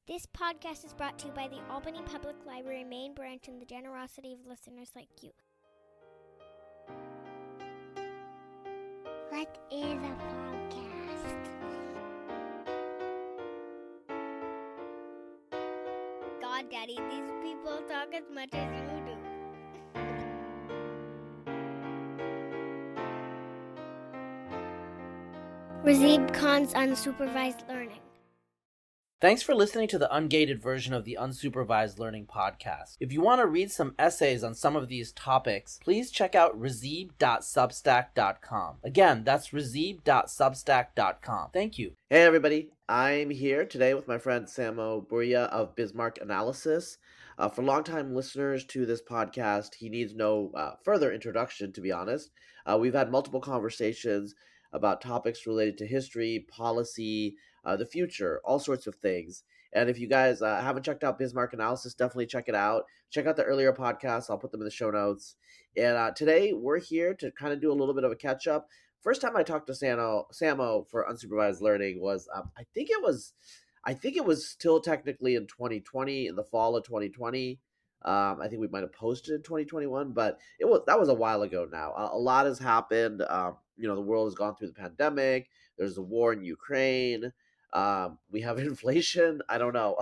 This podcast is brought to you by the Albany Public Library main branch and the generosity of listeners like you. What is a podcast? God, Daddy, these people talk as much as you do. Razib Khan's Unsupervised Learning. Thanks for listening to the ungated version of the Unsupervised Learning podcast. If you want to read some essays on some of these topics, please check out razib.substack.com. Again, that's razib.substack.com. Thank you. Hey everybody, I'm here today with my friend Samo Burja of Bismarck Analysis. For longtime listeners to this podcast, he needs no further introduction, to be honest. We've had multiple conversations about topics related to history, policy, the future, all sorts of things. And if you guys haven't checked out Bismarck Analysis, definitely check it out. Check out the earlier podcasts. I'll put them in the show notes. And today we're here to kind of do a little bit of a catch up. First time I talked to Samo for unsupervised learning was I think it was still technically in 2020, in the fall of 2020. I think we might have posted in 2021, but that was a while ago now. A lot has happened. The world has gone through the pandemic. There's a war in Ukraine. We have inflation. I don't know,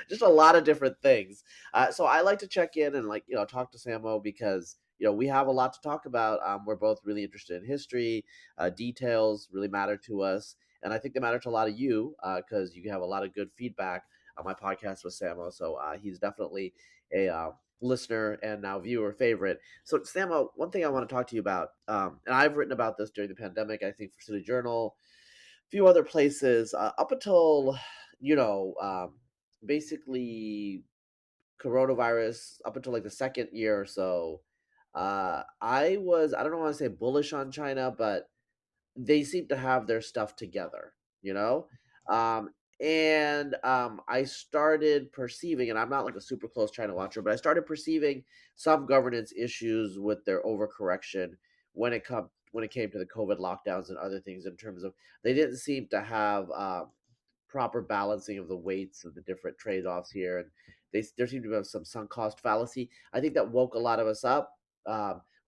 just a lot of different things. So I like to check in and talk to Samo because we have a lot to talk about. We're both really interested in history. Details really matter to us, and I think they matter to a lot of you because you have a lot of good feedback on my podcast with Samo. So he's definitely a listener and now viewer favorite. So Samo, one thing I want to talk to you about, and I've written about this during the pandemic, I think for City Journal, few other places up until basically coronavirus, up until like the second year or so. I don't want to say bullish on China, but they seem to have their stuff together, you know. I started perceiving, and I'm not like a super close China watcher, but I started perceiving some governance issues with their overcorrection when it came to the COVID lockdowns and other things, in terms of they didn't seem to have proper balancing of the weights of the different trade-offs here, and there seemed to be some sunk cost fallacy. I think that woke a lot of us up.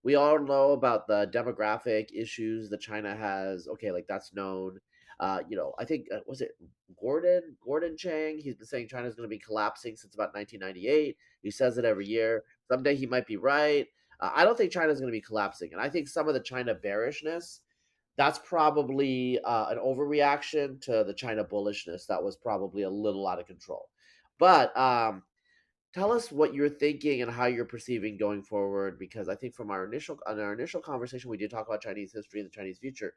We all know about the demographic issues that China has. Okay, like that's known. I think was it Gordon Chang? He's been saying China's going to be collapsing since about 1998. He says it every year. Someday he might be right. I don't think China's going to be collapsing, and I think some of the China bearishness, that's probably an overreaction to the China bullishness that was probably a little out of control. But tell us what you're thinking and how you're perceiving going forward, because I think from our initial conversation, we did talk about Chinese history and the Chinese future.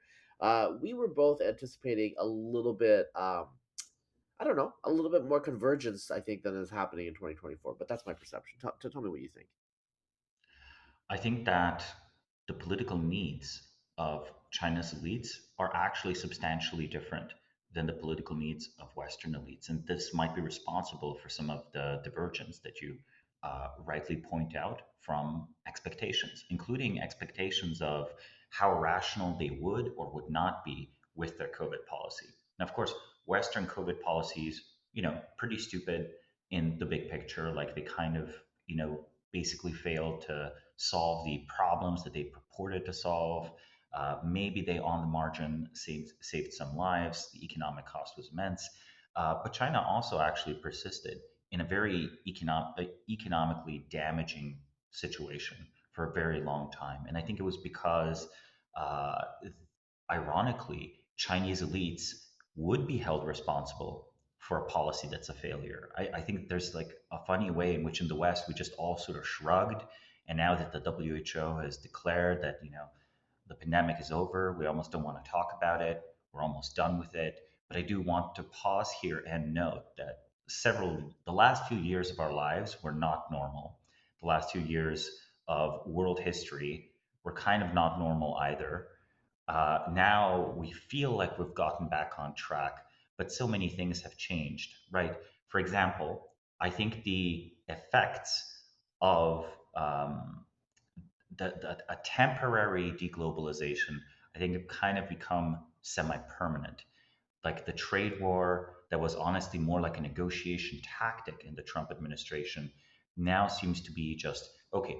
We were both anticipating a little bit, I don't know, a little bit more convergence, I think, than is happening in 2024. But that's my perception. Tell me what you think. I think that the political needs of China's elites are actually substantially different than the political needs of Western elites. And this might be responsible for some of the divergence that you rightly point out from expectations, including expectations of how rational they would or would not be with their COVID policy. Now, of course, Western COVID policies, pretty stupid in the big picture, like they kind of, basically failed to solve the problems that they purported to solve. Maybe they, on the margin, saved some lives. The economic cost was immense. But China also actually persisted in a very economically damaging situation for a very long time. And I think it was because, uh, ironically, Chinese elites would be held responsible for a policy that's a failure. I think there's like a funny way in which in the West we just all sort of shrugged. And now that the WHO has declared that, the pandemic is over, we almost don't want to talk about it. We're almost done with it. But I do want to pause here and note that the last few years of our lives were not normal. The last 2 years of world history were kind of not normal either. Now we feel like we've gotten back on track, but so many things have changed, right? For example, I think the effects of a temporary deglobalization, I think, have kind of become semi-permanent. Like the trade war that was honestly more like a negotiation tactic in the Trump administration now seems to be just okay.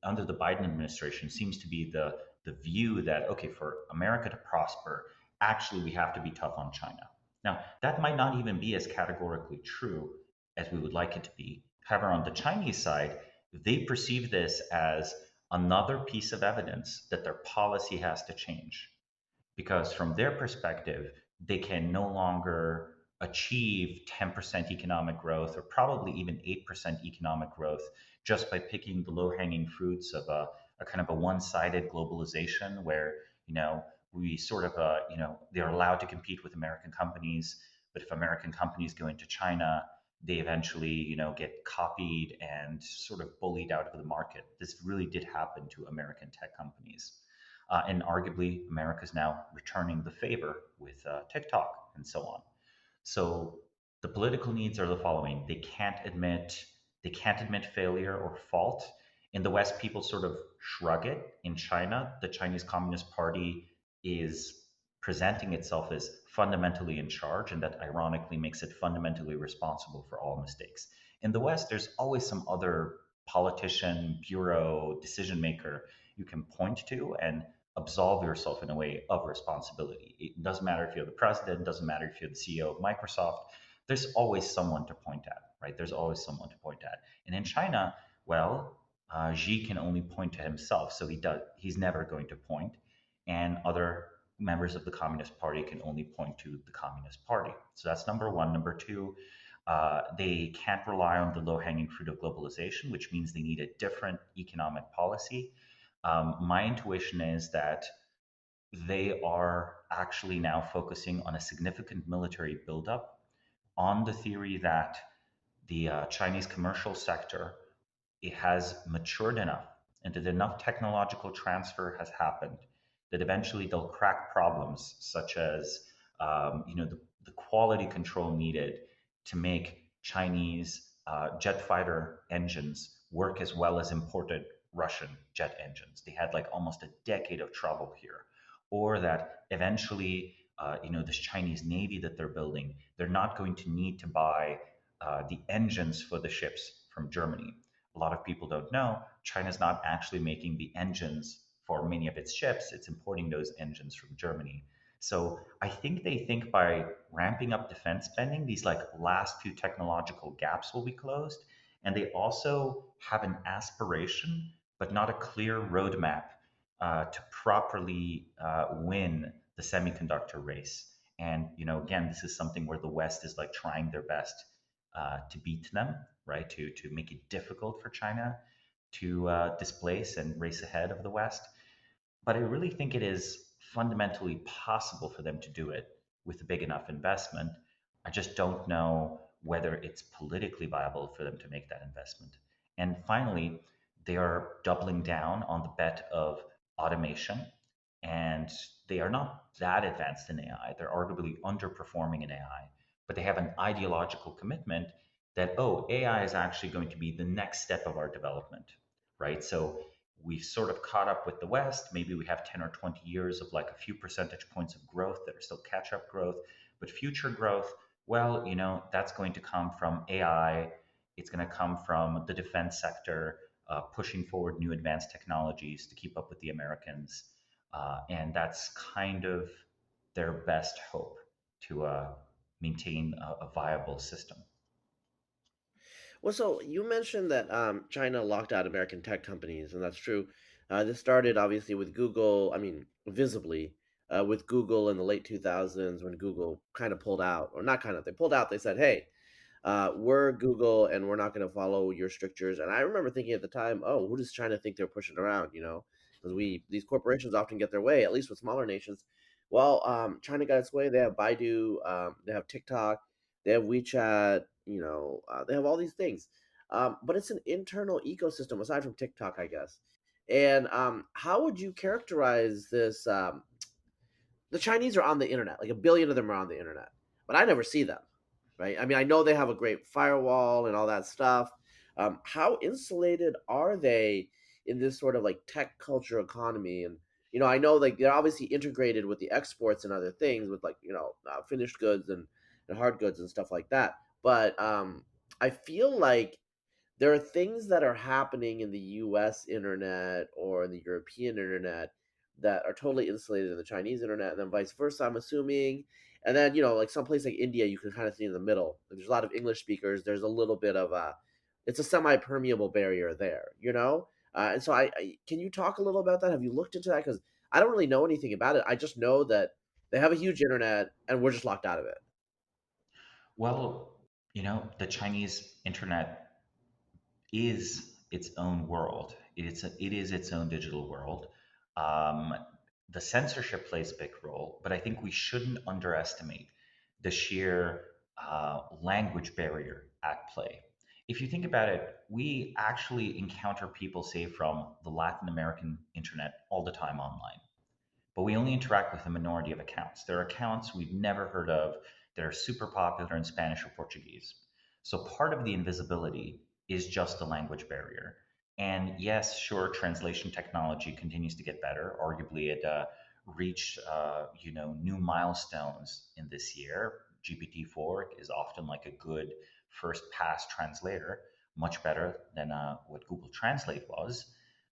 Under the Biden administration seems to be the view that okay, for America to prosper, actually we have to be tough on China. Now that might not even be as categorically true as we would like it to be. However, on the Chinese side, they perceive this as another piece of evidence that their policy has to change because from their perspective, they can no longer achieve 10% economic growth or probably even 8% economic growth just by picking the low-hanging fruits of a kind of a one-sided globalization where, we sort of, they're allowed to compete with American companies, but if American companies go into China, they eventually, get copied and sort of bullied out of the market. This really did happen to American tech companies. And arguably, America is now returning the favor with TikTok and so on. So the political needs are the following: they can't admit failure or fault. In the West, people sort of shrug it. In China, the Chinese Communist Party is presenting itself as fundamentally in charge, and that ironically makes it fundamentally responsible for all mistakes. In the West, there's always some other politician, bureau, decision maker you can point to and absolve yourself in a way of responsibility. It doesn't matter if you're the president, it doesn't matter if you're the CEO of Microsoft. There's always someone to point at, right? There's always someone to point at. And in China, well, Xi can only point to himself, so he's never going to point, and other members of the Communist Party can only point to the Communist Party. So that's number one. Number two, they can't rely on the low-hanging fruit of globalization, which means they need a different economic policy. My intuition is that they are actually now focusing on a significant military buildup on the theory that the Chinese commercial sector it has matured enough and that enough technological transfer has happened that eventually they'll crack problems such as the quality control needed to make Chinese jet fighter engines work as well as imported Russian jet engines. They had like almost a decade of trouble here. Or that eventually, this Chinese Navy that they're building, they're not going to need to buy the engines for the ships from Germany. A lot of people don't know China's not actually making the engines for many of its ships, it's importing those engines from Germany. So I think they think by ramping up defense spending, these like last few technological gaps will be closed. And they also have an aspiration, but not a clear roadmap to properly win the semiconductor race. And again, this is something where the West is like trying their best to beat them, right? To make it difficult for China to displace and race ahead of the West. But I really think it is fundamentally possible for them to do it with a big enough investment. I just don't know whether it's politically viable for them to make that investment. And finally, they are doubling down on the bet of automation. And they are not that advanced in AI. They're arguably underperforming in AI, but they have an ideological commitment that, oh, AI is actually going to be the next step of our development, right? So we've sort of caught up with the West. Maybe we have 10 or 20 years of like a few percentage points of growth that are still catch up growth. But future growth, well, that's going to come from AI. It's going to come from the defense sector, pushing forward new advanced technologies to keep up with the Americans. And that's kind of their best hope to maintain a viable system. Well, so you mentioned that China locked out American tech companies, and that's true. This started obviously with Google. I mean, visibly with Google in the late 2000s when Google kind of pulled out, or not kind of, they pulled out. They said, "Hey, we're Google, and we're not going to follow your strictures." And I remember thinking at the time, "Oh, who does China think they're pushing around?" Because these corporations often get their way, at least with smaller nations. Well, China got its way. They have Baidu, they have TikTok, they have WeChat. They have all these things, but it's an internal ecosystem aside from TikTok, I guess. And how would you characterize this? The Chinese are on the internet, like a billion of them are on the internet, but I never see them, right? I mean, I know they have a great firewall and all that stuff. How insulated are they in this sort of like tech culture economy? And I know like they're obviously integrated with the exports and other things with like finished goods and and hard goods and stuff like that. But I feel like there are things that are happening in the US internet or in the European internet that are totally insulated in the Chinese internet, and then vice versa, I'm assuming. And then, like some place like India, you can kind of see in the middle. There's a lot of English speakers. There's a little bit of it's a semi permeable barrier there. And so can you talk a little about that? Have you looked into that? Because I don't really know anything about it. I just know that they have a huge internet and we're just locked out of it. Well, the Chinese internet is its own world. It is its own digital world. Um, the censorship plays a big role, but I think we shouldn't underestimate the sheer language barrier at play. If you think about it, we actually encounter people, say, from the Latin American internet all the time online, but we only interact with a minority of accounts. There are accounts we've never heard of that are super popular in Spanish or Portuguese. So part of the invisibility is just the language barrier. And yes, sure, translation technology continues to get better. Arguably, it reached new milestones in this year. GPT-4 is often like a good first pass translator, much better than what Google Translate was.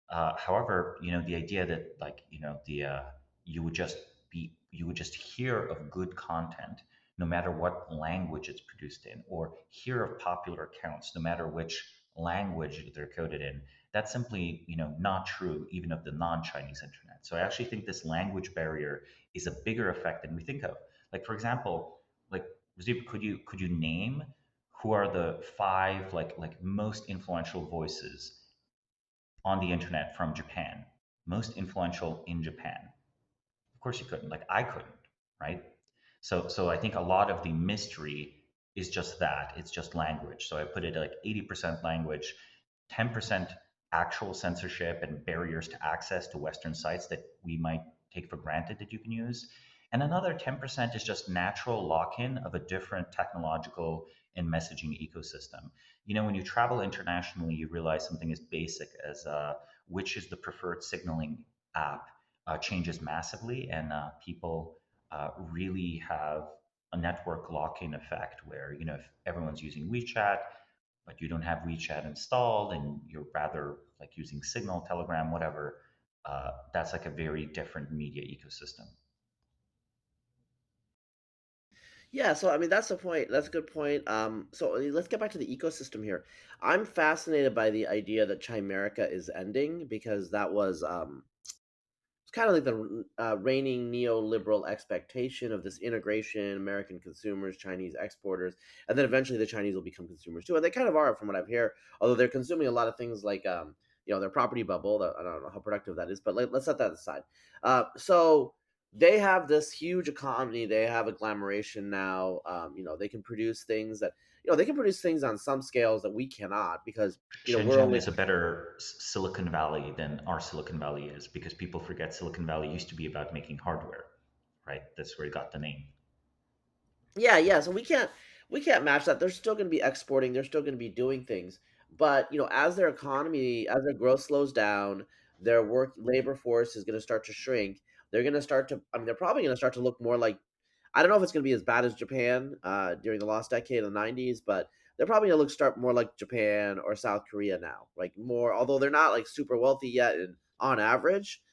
However, the idea that like the you would just you would just hear of good content no matter what language it's produced in, or hear of popular accounts no matter which language they're coded in. That's simply not true even of the non-Chinese internet. So I actually think this language barrier is a bigger effect than we think of. Like for example, like Razib, could you name who are the five like most influential voices on the internet from Japan, most influential in Japan? Of course you couldn't. Like I couldn't, right? So I think a lot of the mystery is just that. It's just language. So I put it like 80% language, 10% actual censorship and barriers to access to Western sites that we might take for granted that you can use. And another 10% is just natural lock-in of a different technological and messaging ecosystem. When you travel internationally, you realize something as basic as which is the preferred signaling app changes massively, and people really have a network lock-in effect where if everyone's using WeChat, but you don't have WeChat installed, and you're rather like using Signal, Telegram, whatever, that's like a very different media ecosystem. Yeah, so I mean that's the point. That's a good point. So let's get back to the ecosystem here. I'm fascinated by the idea that Chimerica is ending because that was it's kind of like the reigning neoliberal expectation of this integration, American consumers, Chinese exporters, and then eventually the Chinese will become consumers too. And they kind of are, from what I've heard. Although they're consuming a lot of things like, their property bubble. I don't know how productive that is, but let's set that aside. So they have this huge economy. They have a glamoration now. They can produce things that they can produce things on some scales that we cannot because we're Shenzhen only. is a better Silicon Valley than our Silicon Valley is, because people forget Silicon Valley used to be about making hardware, right? That's where it got the name. Yeah, yeah. So we can't match that. They're still going to be exporting. They're still going to be doing things. But as their economy, as their growth slows down, their work labor force is going to start to shrink. They're going to start to. I mean, they're probably going to start to look more like. I don't know if it's going to be as bad as Japan during the lost decade in the '90s, but they're probably going to start more like Japan or South Korea now. Like more, although they're not like super wealthy yet, and on average.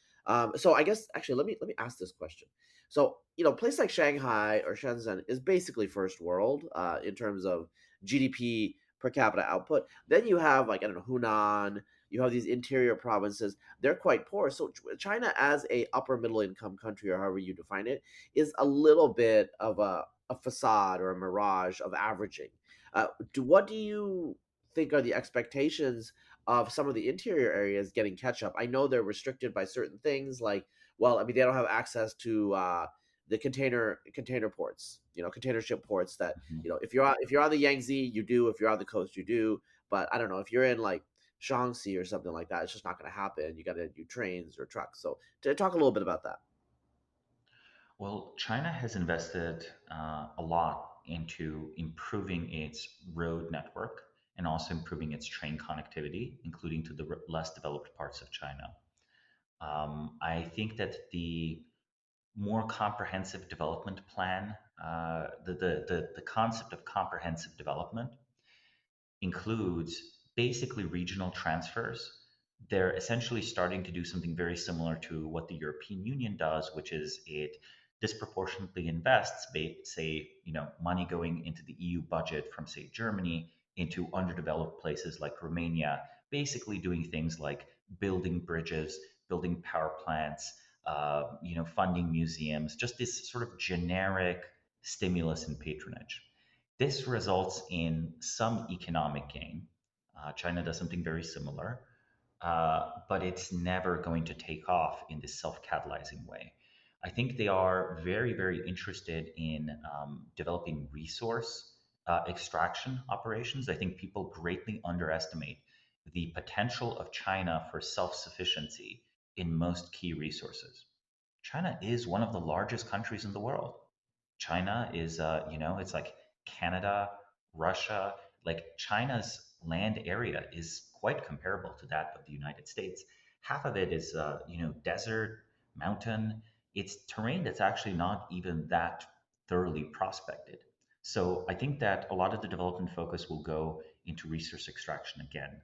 So I guess actually, let me ask this question. So, a place like Shanghai or Shenzhen is basically first world in terms of GDP per capita output. Then you have, like, I don't know, Hunan, you have these interior provinces. They're quite poor. So China as a upper middle income country, or however you define it, is a little bit of a facade or a mirage of averaging. What do you think are the expectations of some of the interior areas getting catch up? I know they're restricted by certain things, like, well, I mean, they don't have access to the container ports, container ship ports that, Mhm. if you're on the Yangtze, you do. If you're on the coast, you do. But I don't know if you're in like Shaanxi or something like that, it's just not going to happen. You got to do trains or trucks. So to talk a little bit about that. Well, China has invested a lot into improving its road network and also improving its train connectivity, including to the less developed parts of China. I think that the more comprehensive development plan The concept of comprehensive development includes basically regional transfers. They're essentially starting to do something very similar to what the European Union does, which is it disproportionately invests, say, money going into the EU budget from, say, Germany into underdeveloped places like Romania, basically doing things like building bridges, building power plants, funding museums, just this sort of generic stimulus and patronage. This results in some economic gain. China does something very similar, but it's never going to take off in this self catalyzing way. I think they are very, very interested in developing resource extraction operations. I think people greatly underestimate the potential of China for self sufficiency in most key resources. China is one of the largest countries in the world. China is, it's like Canada, Russia, like China's land area is quite comparable to that of the United States. Half of it is, desert, mountain. It's terrain that's actually not even that thoroughly prospected. So I think that a lot of the development focus will go into resource extraction again.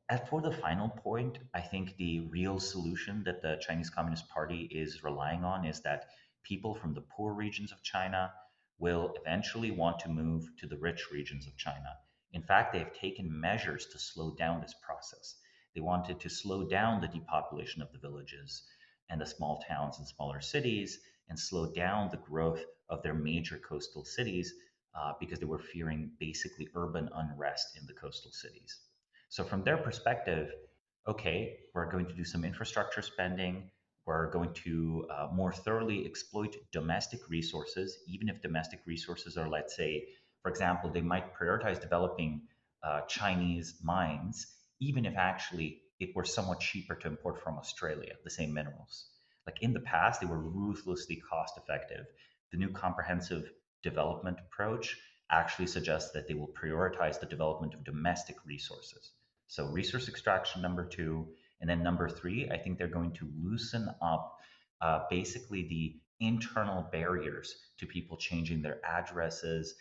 As for the final point, I think the real solution that the Chinese Communist Party is relying on is that people from the poor regions of China will eventually want to move to the rich regions of China. In fact, they have taken measures to slow down this process. They wanted to slow down the depopulation of the villages and the small towns and smaller cities and slow down the growth of their major coastal cities because they were fearing basically urban unrest in the coastal cities. So from their perspective, okay, we're going to do some infrastructure spending. We're going to more thoroughly exploit domestic resources, even if domestic resources are, let's say, for example, they might prioritize developing Chinese mines, even if actually it were somewhat cheaper to import from Australia, the same minerals. Like in the past, they were ruthlessly cost effective. The new comprehensive development approach actually suggests that they will prioritize the development of domestic resources. So, resource extraction, number two. And then number three, I think they're going to loosen up basically the internal barriers to people changing their addresses,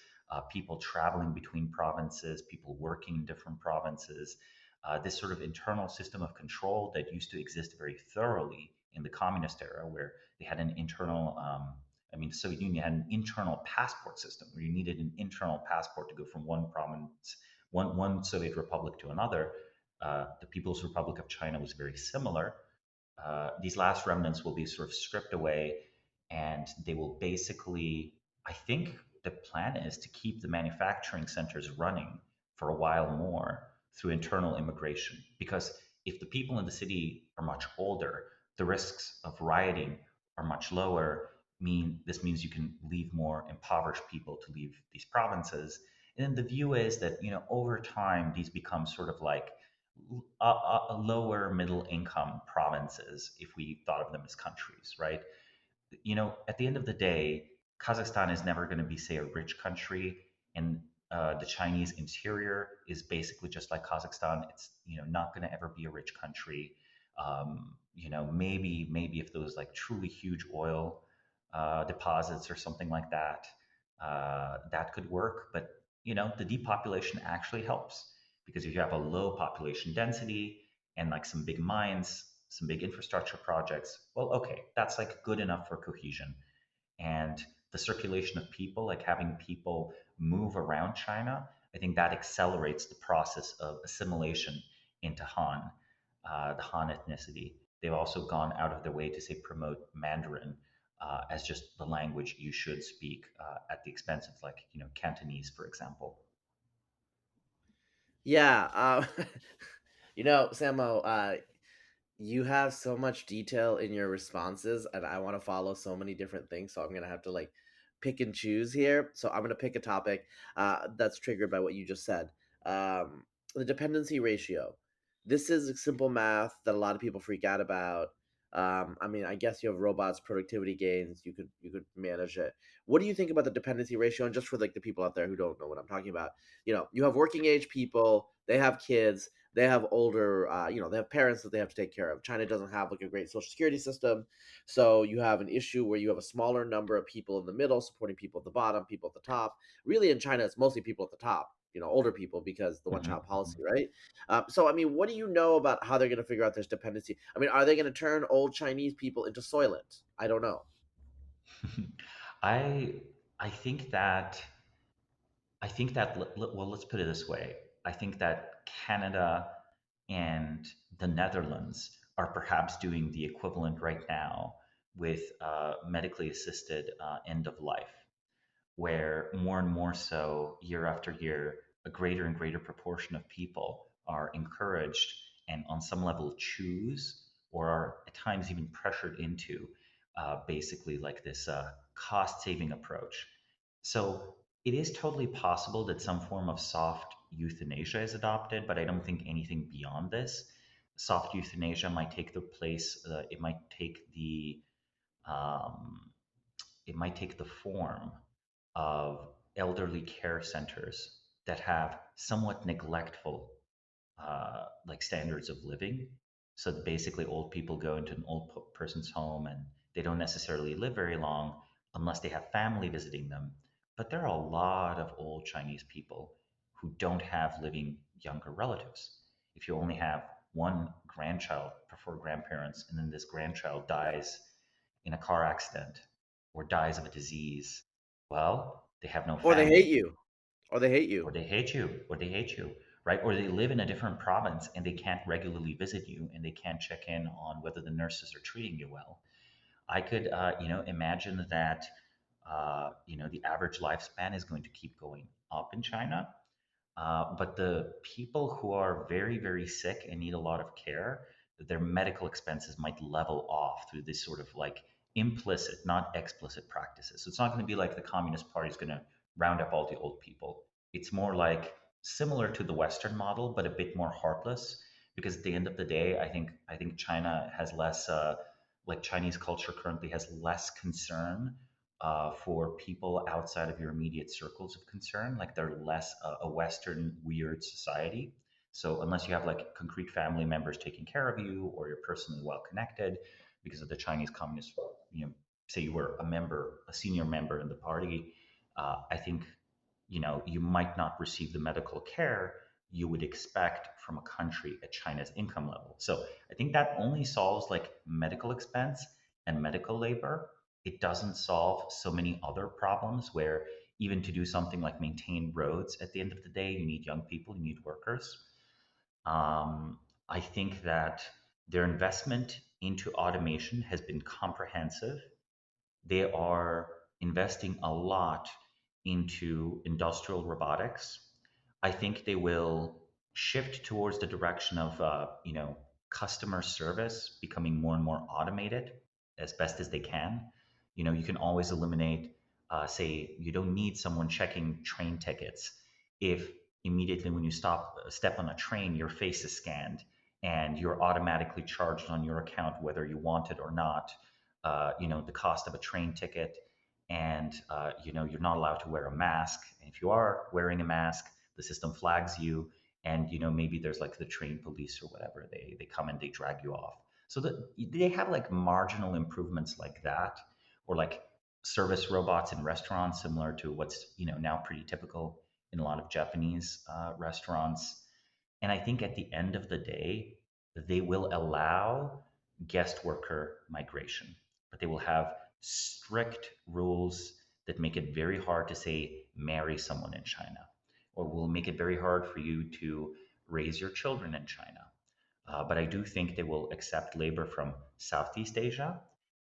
people traveling between provinces, people working in different provinces. This sort of internal system of control that used to exist very thoroughly in the communist era, where they had an internal the Soviet Union had an internal passport system where you needed an internal passport to go from one province, one Soviet republic to another. The People's Republic of China was very similar. These last remnants will be sort of stripped away, and they will basically, I think the plan is to keep the manufacturing centers running for a while more through internal immigration. Because if the people in the city are much older, the risks of rioting are much lower. This means you can leave more impoverished people to leave these provinces. And then the view is that over time these become sort of like lower middle income provinces if we thought of them as countries, right? At the end of the day, Kazakhstan is never going to be, say, a rich country, and the Chinese interior is basically just like Kazakhstan. It's not going to ever be a rich country. Maybe if there was like truly huge oil deposits or something like that, that could work. But the depopulation actually helps because if you have a low population density and like some big mines, some big infrastructure projects, well, okay, that's like good enough for cohesion. And the circulation of people, like having people move around China, I think that accelerates the process of assimilation into the Han ethnicity. They've also gone out of their way to say promote Mandarin as just the language you should speak at the expense of like Cantonese, for example. Yeah, Samo, you have so much detail in your responses, and I want to follow so many different things. So I'm gonna have to like pick and choose here. So I'm gonna pick a topic that's triggered by what you just said. The dependency ratio. This is simple math that a lot of people freak out about. I guess you have robots, productivity gains. You could manage it. What do you think about the dependency ratio? And just for like the people out there who don't know what I'm talking about, you have working age people. They have kids, they have older, they have parents that they have to take care of. China doesn't have like a great social security system, so you have an issue where you have a smaller number of people in the middle supporting people at the bottom, people at the top. Really, in China, it's mostly people at the top, older people, because the one Mhm, child policy, mhm. right? So, I mean, what do you know about how they're going to figure out this dependency? I mean, are they going to turn old Chinese people into Soylent? I don't know. I I think that well, let's put it this way. I think that Canada and the Netherlands are perhaps doing the equivalent right now with medically assisted end of life, where more and more so, year after year, a greater and greater proportion of people are encouraged and, on some level, choose or are at times even pressured into basically like this cost saving approach. So it is totally possible that some form of soft euthanasia is adopted, but I don't think anything beyond this. Soft euthanasia might take the place, um, it might take the form of elderly care centers that have somewhat neglectful like standards of living. So that basically, old people go into an old person's home and they don't necessarily live very long unless they have family visiting them. But there are a lot of old Chinese people who don't have living younger relatives. If you only have one grandchild, prefer grandparents, and then this grandchild dies in a car accident or dies of a disease, well, they have no Or they hate family, you. Or they hate or you. they hate you, or they hate you, right? Or they live in a different province and they can't regularly visit you and they can't check in on whether the nurses are treating you well. I could, imagine that, the average lifespan is going to keep going up in China, but the people who are very, very sick and need a lot of care, their medical expenses might level off through this sort of like implicit, not explicit practices. So it's not going to be like the Communist Party is going to round up all the old people. It's more like similar to the Western model, but a bit more heartless. Because at the end of the day, I think China has less, like Chinese culture currently has less concern for people outside of your immediate circles of concern. Like they're less a Western weird society. So unless you have like concrete family members taking care of you, or you're personally well connected, because of the Chinese Communist, say you were a senior member in the party, I think you might not receive the medical care you would expect from a country at China's income level. So I think that only solves like medical expense and medical labor. It doesn't solve so many other problems where even to do something like maintain roads at the end of the day, you need young people, you need workers. I think that their investment into automation has been comprehensive. They are investing a lot into industrial robotics. I think they will shift towards the direction of, customer service becoming more and more automated as best as they can. You can always eliminate, say, you don't need someone checking train tickets if immediately when you step on a train, your face is scanned and you're automatically charged on your account whether you want it or not, the cost of a train ticket, and you're not allowed to wear a mask. And if you are wearing a mask, the system flags you, and maybe there's like the train police or whatever. They come and they drag you off. So that they have like marginal improvements like that, or like service robots in restaurants, similar to what's now pretty typical in a lot of Japanese restaurants. And I think at the end of the day, they will allow guest worker migration, but they will have strict rules that make it very hard to say marry someone in China, or will make it very hard for you to raise your children in China. But I do think they will accept labor from Southeast Asia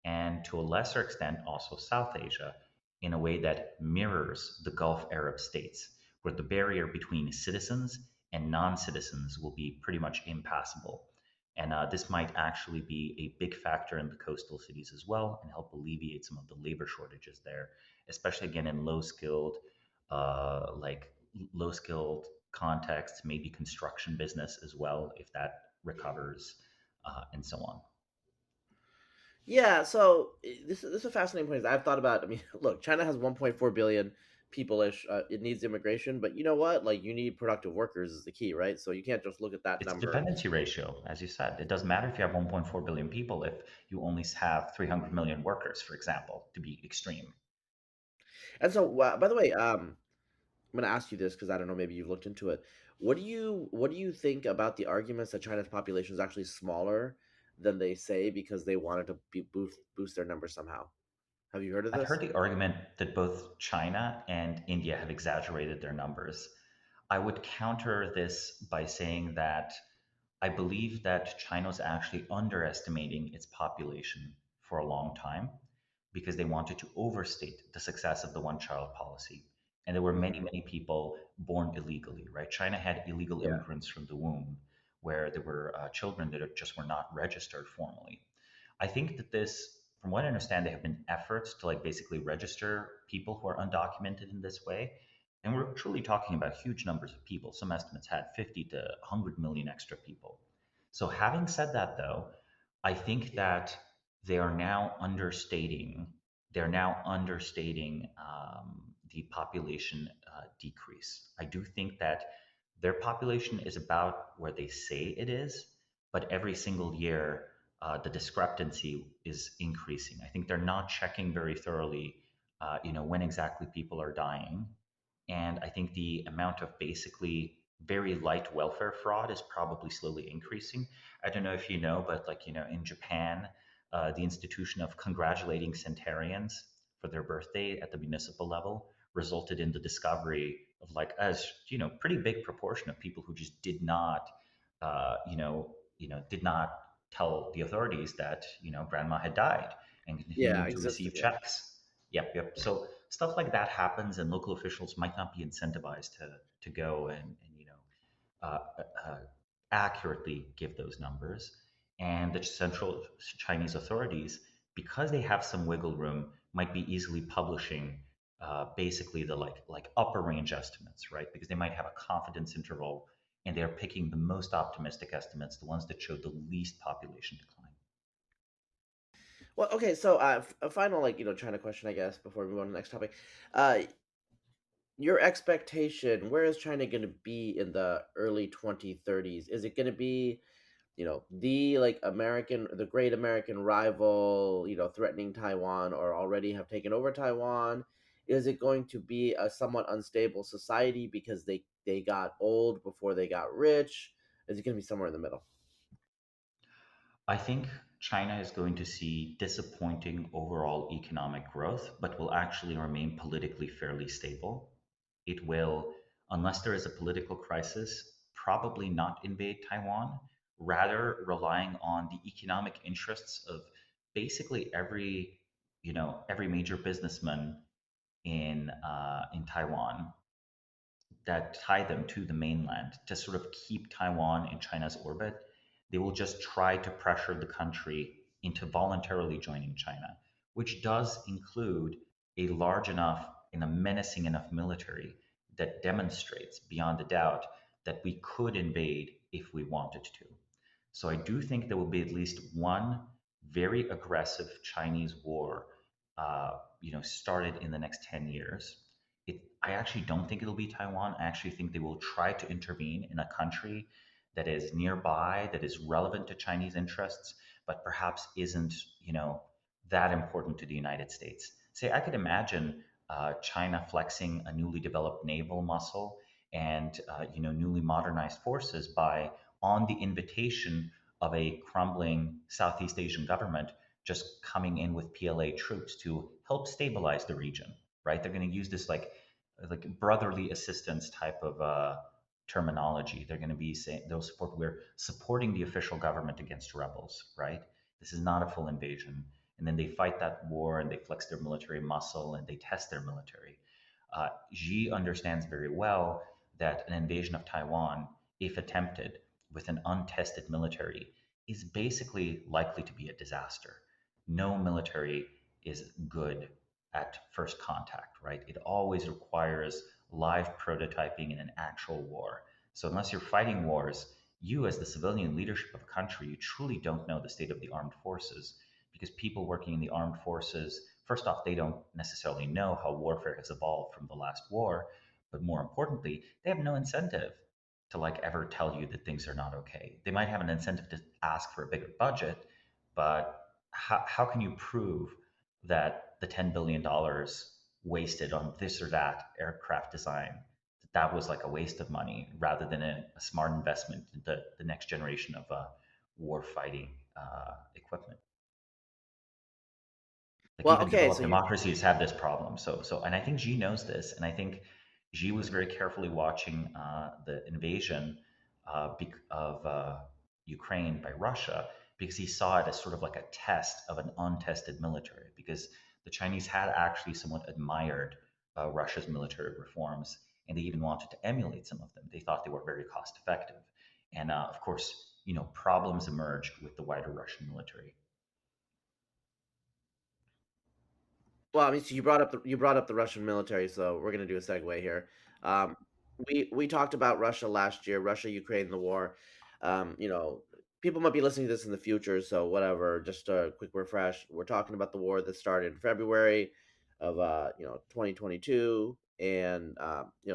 and to a lesser extent also South Asia in a way that mirrors the Gulf Arab states, where the barrier between citizens and non citizens will be pretty much impassable. And this might actually be a big factor in the coastal cities as well and help alleviate some of the labor shortages there, especially again in like low skilled contexts, maybe construction business as well, if that recovers, and so on. Yeah, so this is a fascinating point. I've thought about. I mean, look, China has 1.4 billion people-ish. It needs immigration, but you know what? Like, you need productive workers is the key, right? So you can't just look at that It's a number. dependency ratio, as you said. It doesn't matter if you have 1.4 billion people if you only have 300 million workers, for example, to be extreme. And so, by the way, I'm going to ask you this because I don't know, maybe you've looked into it. What do you think about the arguments that China's population is actually smaller than they say because they wanted to boost their numbers somehow? Have you heard of I've heard this? the argument that both China and India have exaggerated their numbers. I would counter this by saying that I believe that China was actually underestimating its population for a long time because they wanted to overstate the success of the one child policy. And there were many, Hmm. many people born illegally, right? China had illegal Yeah. immigrants from the womb, where there were children that just were not registered formally. I think that this, from what I understand, there have been efforts to like basically register people who are undocumented in this way. And we're truly talking about huge numbers of people. Some estimates had 50 to 100 million extra people. So, having said that, though, I think that they are now understating. They're now understating the population decrease. I do think that their population is about where they say it is, but every single year the discrepancy is increasing. I think they're not checking very thoroughly, when exactly people are dying, and I think the amount of basically very light welfare fraud is probably slowly increasing. I don't know if you know, but in Japan, the institution of congratulating centenarians for their birthday at the municipal level resulted in the discovery of as pretty big proportion of people who just did not, did not tell the authorities that grandma had died and Yeah, continued to existed. receive Yeah. checks. Yep, yep. So stuff like that happens, and local officials might not be incentivized to go and uh, uh, accurately give those numbers. And the central Chinese authorities, because they have some wiggle room, might be easily publishing basically the like upper range estimates, right? Because they might have a confidence interval, and they're picking the most optimistic estimates, the ones that show the least population decline. Well, okay. So, a final, China question, I guess, before we move on to the next topic. Uh, your expectation, where is China going to be in the early 2030s? Is it going to be, the the great American rival, threatening Taiwan or already have taken over Taiwan? Is it going to be a somewhat unstable society because they got old before they got rich? Is it going to be somewhere in the middle? I think China is going to see disappointing overall economic growth, but will actually remain politically fairly stable. It will, unless there is a political crisis, probably not invade Taiwan, rather relying on the economic interests of basically every major businessman in Taiwan that tie them to the mainland to sort of keep Taiwan in China's orbit. They will just try to pressure the country into voluntarily joining China, which does include a large enough and a menacing enough military that demonstrates beyond a doubt that we could invade if we wanted to. So I do think there will be at least one very aggressive Chinese war, started in the next 10 years. I actually don't think it'll be Taiwan. I actually think they will try to intervene in a country that is nearby, that is relevant to Chinese interests, but perhaps isn't, that important to the United States. Say, I could imagine China flexing a newly developed naval muscle and, newly modernized forces by, on the invitation of a crumbling Southeast Asian government, just coming in with PLA troops to help stabilize the region, right? They're going to use this like brotherly assistance type of terminology. They're going to be saying they'll support we're supporting the official government against rebels, right? This is not a full invasion. And then they fight that war and they flex their military muscle and they test their military. Xi understands very well that an invasion of Taiwan, if attempted with an untested military, is basically likely to be a disaster. No military is good at first contact, right? It always requires live prototyping in an actual war. So unless you're fighting wars, you as the civilian leadership of a country, you truly don't know the state of the armed forces because people working in the armed forces first off, they don't necessarily know how warfare has evolved from the last war, but more importantly, they have no incentive to like ever tell you that things are not okay. They might have an incentive to ask for a bigger budget, but how can you prove that the $10 billion wasted on this or that aircraft design, that was like a waste of money rather than a smart investment in the next generation of war fighting equipment? Like Well, even okay, developed so you democracies have this problem. And I think Xi knows this, and I think Xi was very carefully watching the invasion of Ukraine by Russia because he saw it as sort of like a test of an untested military. Because the Chinese had actually somewhat admired Russia's military reforms, and they even wanted to emulate some of them. They thought they were very cost effective, and of course, problems emerged with the wider Russian military. Well, I mean, so you brought up the Russian military, so we're gonna do a segue here. Um, we talked about Russia last year, Russia Ukraine the war. You know, people might be listening to this in the future, so whatever. Just a quick refresh. We're talking about the war that started in February of 2022, and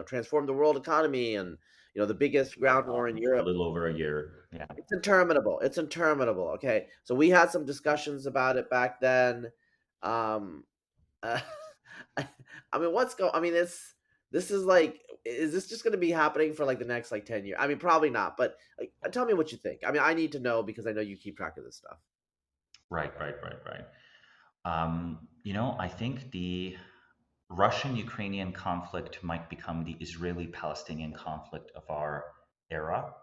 transformed the world economy, and the biggest ground war in A Europe. little over a year, yeah. It's interminable. It's interminable. Okay, so we had some discussions about it back then. Um, uh, I, I mean, I mean, this is like, is this just going to be happening for like the next like 10 years? I mean, probably not. But like, tell me what you think. I mean, I need to know because I know you keep track of this stuff. Right, right, right, right. I think the Russian Ukrainian conflict might become the Israeli Palestinian conflict of our era.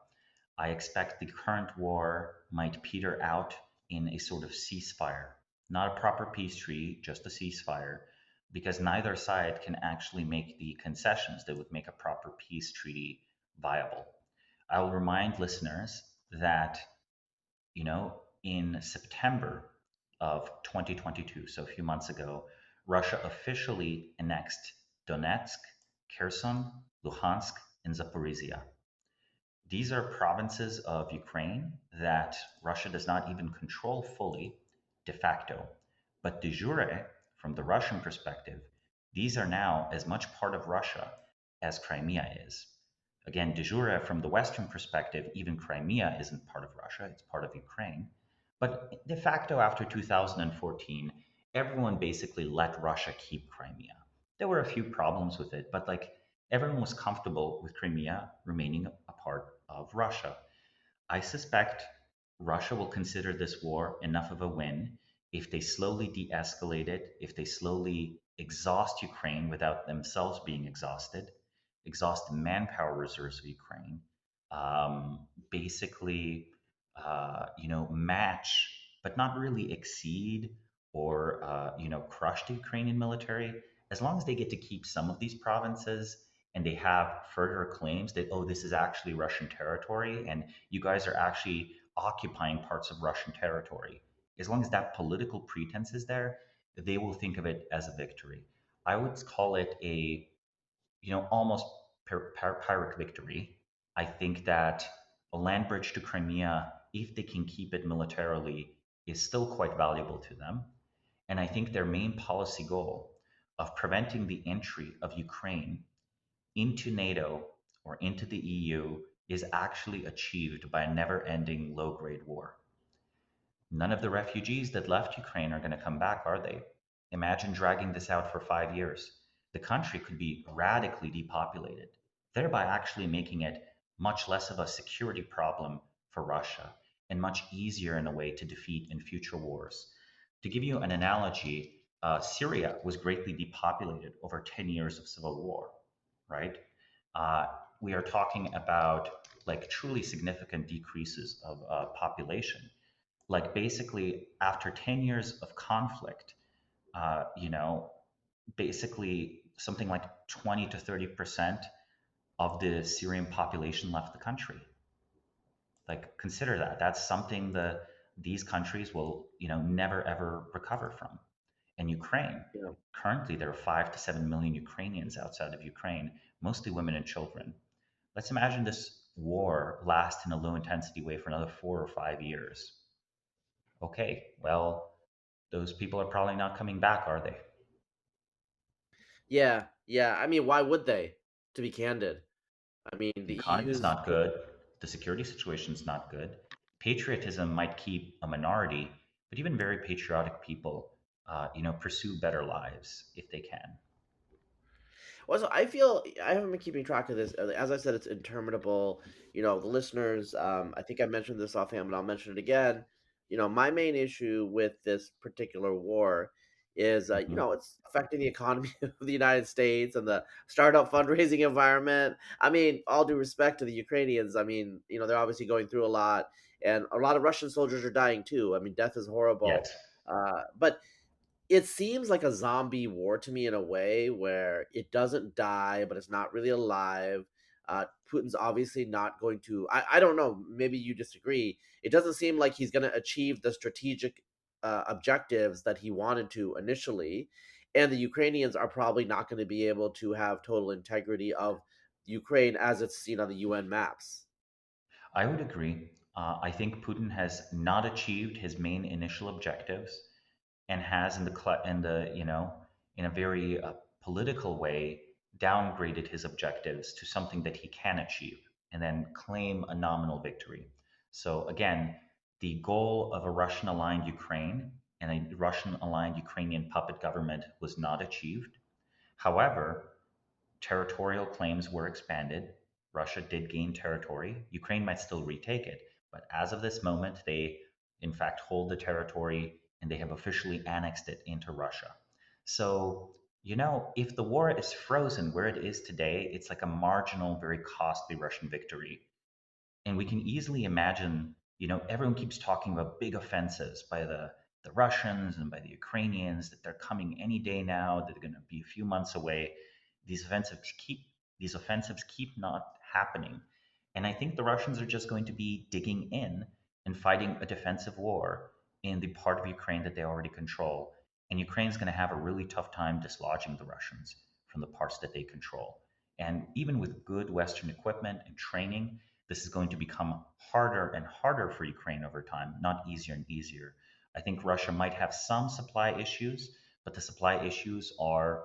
I expect the current war might peter out in a sort of ceasefire, not a proper peace treaty, just a ceasefire, because neither side can actually make the concessions that would make a proper peace treaty viable. I will remind listeners that in September of 2022, so a few months ago, Russia officially annexed Donetsk, Kherson, Luhansk, and Zaporizhia. These are provinces of Ukraine that Russia does not even control fully de facto. But de jure, from the Russian perspective, these are now as much part of Russia as Crimea is. Again, de jure, from the Western perspective, even Crimea isn't part of Russia, it's part of Ukraine. But de facto, after 2014, everyone basically let Russia keep Crimea. There were a few problems with it, but like everyone was comfortable with Crimea remaining a part of Russia. I suspect Russia will consider this war enough of a win if they slowly de escalate it, if they slowly exhaust Ukraine without themselves being exhausted, exhaust the manpower reserves of Ukraine, basically, match, but not really exceed or, crush the Ukrainian military. As long as they get to keep some of these provinces and they have further claims that, oh, this is actually Russian territory and you guys are actually occupying parts of Russian territory. As long as that political pretense is there, they will think of it as a victory. I would call it a, almost Pyrrhic victory. I think that a land bridge to Crimea, if they can keep it militarily, is still quite valuable to them. And I think their main policy goal of preventing the entry of Ukraine into NATO or into the EU is actually achieved by a never ending low grade war. None of the refugees that left Ukraine are going to come back, are they? Imagine dragging this out for 5 years. The country could be radically depopulated, thereby actually making it much less of a security problem for Russia and much easier in a way to defeat in future wars. To give you an analogy, Syria was greatly depopulated over 10 years of civil war, right? Uh, we are talking about like truly significant decreases of population. Like basically after 10 years of conflict, uh, you know, basically something like 20 to 30% of the Syrian population left the country. Like consider that. That's something that these countries will, never ever recover from. And Ukraine, Yeah. currently there are 5 to 7 million Ukrainians outside of Ukraine, mostly women and children. Let's imagine this war lasts in a low intensity way for another 4 or 5 years. Okay, well, those people are probably not coming back, are they? Yeah, yeah. I mean, why would they? To be candid, I mean, The the economy's EU's. not good. The security situation's not good. Patriotism might keep a minority, but even very patriotic people, pursue better lives if they can. Well, so I feel I haven't been keeping track of this. As I said, it's interminable. The listeners. I think I mentioned this offhand, but I'll mention it again. My main issue with this particular war is, Hmm. it's affecting the economy of the United States and the startup fundraising environment. I mean, all due respect to the Ukrainians, I mean, they're obviously going through a lot, and a lot of Russian soldiers are dying too. I mean, death is horrible. Yes. But it seems like a zombie war to me in a way where it doesn't die, but it's not really alive. Putin's obviously not going to. I don't know. Maybe you disagree. It doesn't seem like he's going to achieve the strategic objectives that he wanted to initially, and the Ukrainians are probably not going to be able to have total integrity of Ukraine as it's seen on the UN maps. I would agree. I think Putin has not achieved his main initial objectives and has, in a very political way, downgraded his objectives to something that he can achieve and then claim a nominal victory. So again, the goal of a Russian aligned Ukraine and a Russian aligned Ukrainian puppet government was not achieved. However, territorial claims were expanded. Russia did gain territory. Ukraine might still retake it, but as of this moment, they in fact hold the territory and they have officially annexed it into Russia. So, if the war is frozen where it is today, it's like a marginal, very costly Russian victory. And we can easily imagine, everyone keeps talking about big offensives by the Russians and by the Ukrainians, that they're coming any day now, that they're going to be a few months away. These offensives keep these offensives keep not happening. And I think the Russians are just going to be digging in and fighting a defensive war in the part of Ukraine that they already control. And Ukraine's going to have a really tough time dislodging the Russians from the parts that they control. And even with good Western equipment and training, this is going to become harder and harder for Ukraine over time, not easier and easier. I think Russia might have some supply issues, but the supply issues are,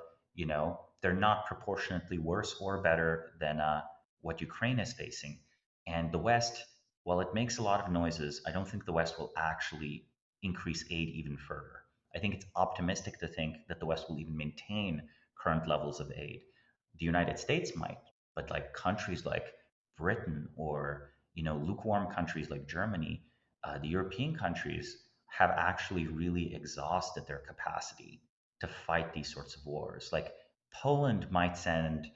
they're not proportionately worse or better than what Ukraine is facing. And the West, while it makes a lot of noises, I don't think the West will actually increase aid even further. I think it's optimistic to think that the West will even maintain current levels of aid. The United States might, but like countries like Britain or lukewarm countries like Germany, the European countries have actually really exhausted their capacity to fight these sorts of wars. Like Poland might send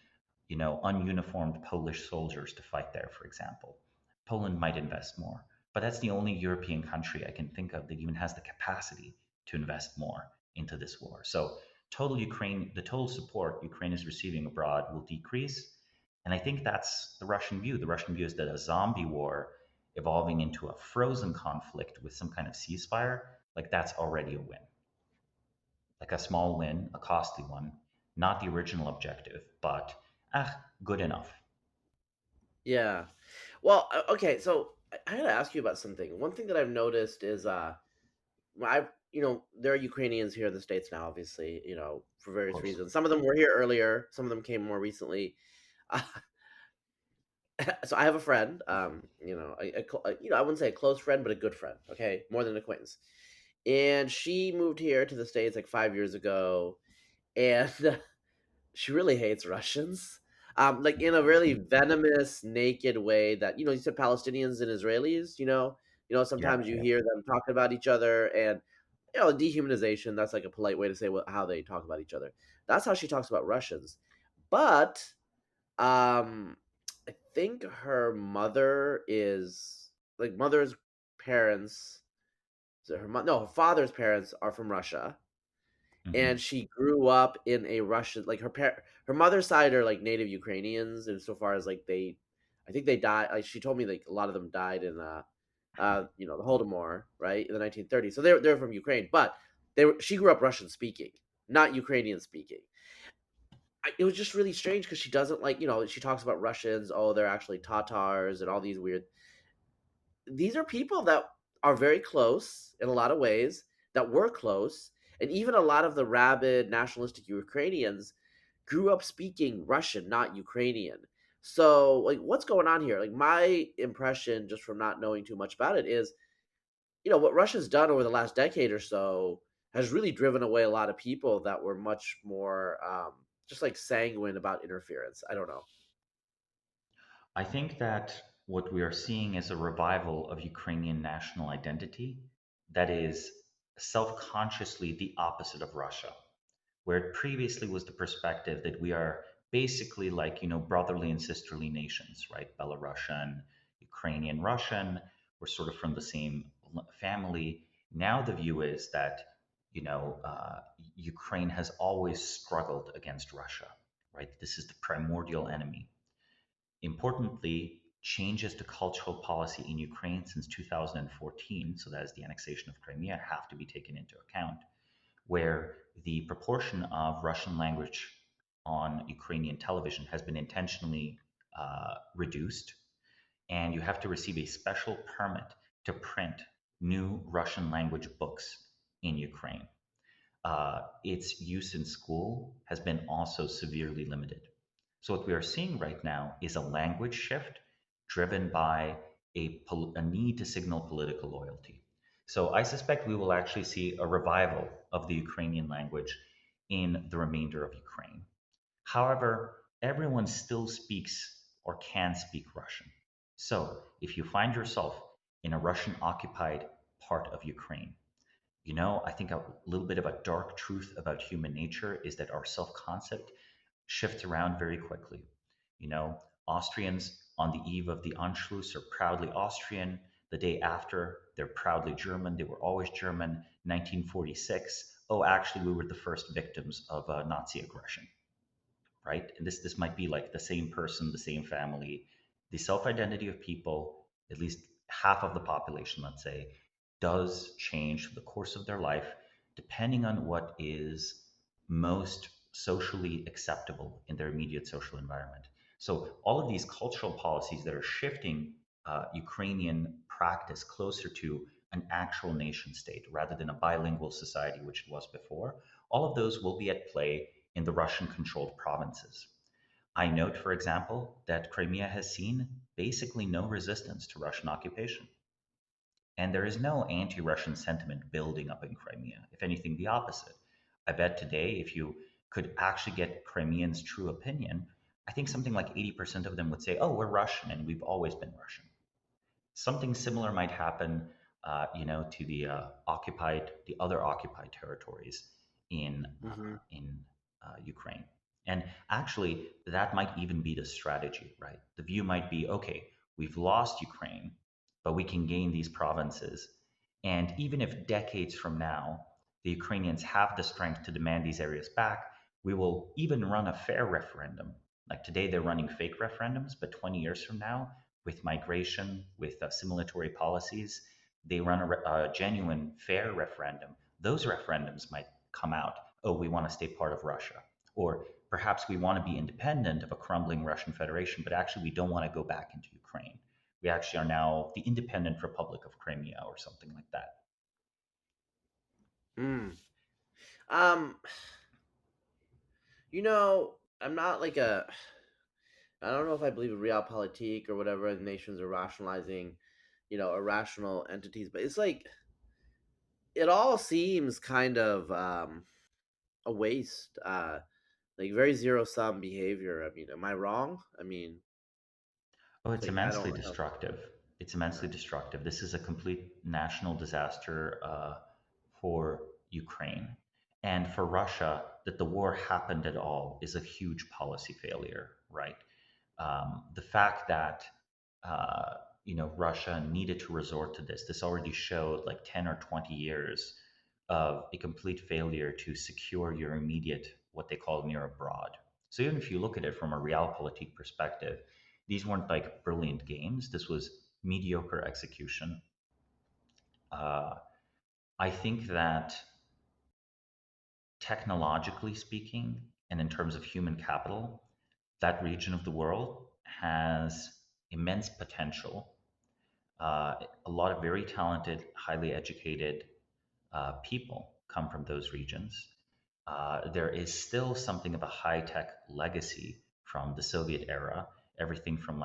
ununiformed Polish soldiers to fight there, for example. Poland might invest more, but that's the only European country I can think of that even has the capacity to invest more into this war. So the total support Ukraine is receiving abroad will decrease. And I think that's the Russian view. The Russian view is that a zombie war evolving into a frozen conflict with some kind of ceasefire, like that's already a win. Like a small win, a costly one, not the original objective, but good enough. Yeah. Well, okay. So I got to ask you about something. One thing that I've noticed is, I there are Ukrainians here in the states now, obviously, for Of various course. reasons. Some of them were here earlier. Some of them came more recently. Uh, so I have a friend, I wouldn't say a close friend, but a good friend. Okay, more than an acquaintance. And she moved here to the states like 5 years ago, and she really hates Russians. Like in a really venomous, naked way that, you said Palestinians and Israelis, Yeah, sometimes you yeah. hear them talking about each other, and dehumanization, that's like a polite way to say how they talk about each other. That's how she talks about Russians. But um I think her mother is like mother's parents, no, her father's parents are from Russia, and Hmm. she grew up in a Russian, like her mother's side are like native Ukrainians, and so far as like I think they died. Like she told me, like a lot of them died in the Holodomor, right, in the 1930s. So they're from Ukraine, but she grew up Russian speaking, not Ukrainian speaking. It was just really strange because she doesn't like, she talks about Russians. Oh, they're actually Tatars and all these weird. These are people that are very close in a lot of ways, that were close, and even a lot of the rabid nationalistic Ukrainians grew up speaking Russian, not Ukrainian. So, like, what's going on here? Like, my impression, just from not knowing too much about it, is what Russia's done over the last decade or so has really driven away a lot of people that were much more just like sanguine about interference. I don't know. I think that what we are seeing is a revival of Ukrainian national identity that is self consciously the opposite of Russia, where it previously was the perspective that we are basically like, brotherly and sisterly nations, right? Belarusian, Ukrainian, Russian, we're sort of from the same family. Now the view is that, Ukraine has always struggled against Russia, right? This is the primordial enemy. Importantly, changes to cultural policy in Ukraine since 2014, so that is the annexation of Crimea, have to be taken into account, where the proportion of Russian language on Ukrainian television has been intentionally reduced, and you have to receive a special permit to print new Russian language books in Ukraine. Its use in school has been also severely limited. So, what we are seeing right now is a language shift driven by a need to signal political loyalty. So, I suspect we will actually see a revival of the Ukrainian language in the remainder of Ukraine. However, everyone still speaks or can speak Russian. So, if you find yourself in a Russian occupied part of Ukraine, I think a little bit of a dark truth about human nature is that our self concept shifts around very quickly. You know, Austrians on the eve of the Anschluss are proudly Austrian. The day after, they're proudly German. They were always German. 1946, oh, actually, we were the first victims of Nazi aggression, right? And this might be like the same person, the same family. The self identity of people, at least half of the population, let's say, does change through the course of their life, depending on what is most socially acceptable in their immediate social environment. So all of these cultural policies that are shifting Ukrainian practice closer to an actual nation state rather than a bilingual society, which it was before, all of those will be at play in the Russian controlled provinces. I note, for example, that Crimea has seen basically no resistance to Russian occupation. And there is no anti Russian sentiment building up in Crimea. If anything, the opposite. I bet today, if you could actually get Crimeans' true opinion, I think something like 80% of them would say, oh, we're Russian and we've always been Russian. Something similar might happen, to the other occupied territories Hmm. in Ukraine. And actually, that might even be the strategy, right? The view might be, okay, we've lost Ukraine, but we can gain these provinces. And even if decades from now the Ukrainians have the strength to demand these areas back, we will even run a fair referendum. Like today, they're running fake referendums, but 20 years from now, with migration, with assimilatory policies, they run a genuine, fair referendum. Those referendums might come out, oh, we want to stay part of Russia. Or perhaps we want to be independent of a crumbling Russian Federation, but actually we don't want to go back into Ukraine. We actually are now the independent Republic of Crimea or something like that. Mm. Um, I'm not like I don't know if I believe in realpolitik or whatever. Nations are rationalizing, irrational entities, but it's like it all seems kind of a waste. Like very zero sum behavior. I mean, am I wrong? I mean, Oh, it's it's like immensely I don't. destructive. It's Yeah. immensely destructive. This is a complete national disaster for Ukraine. And for Russia, that the war happened at all is a huge policy failure, right? The fact that uh, Russia needed to resort to this already showed like 10 or 20 years of a complete failure to secure your immediate what they call near abroad. So even if you look at it from a realpolitik perspective, these weren't like brilliant games. This was mediocre execution. Uh, I think that technologically speaking, and in terms of human capital, that region of the world has immense potential. A lot of very talented, highly educated people come from those regions. there is still something of a high tech legacy from the Soviet era. Everything from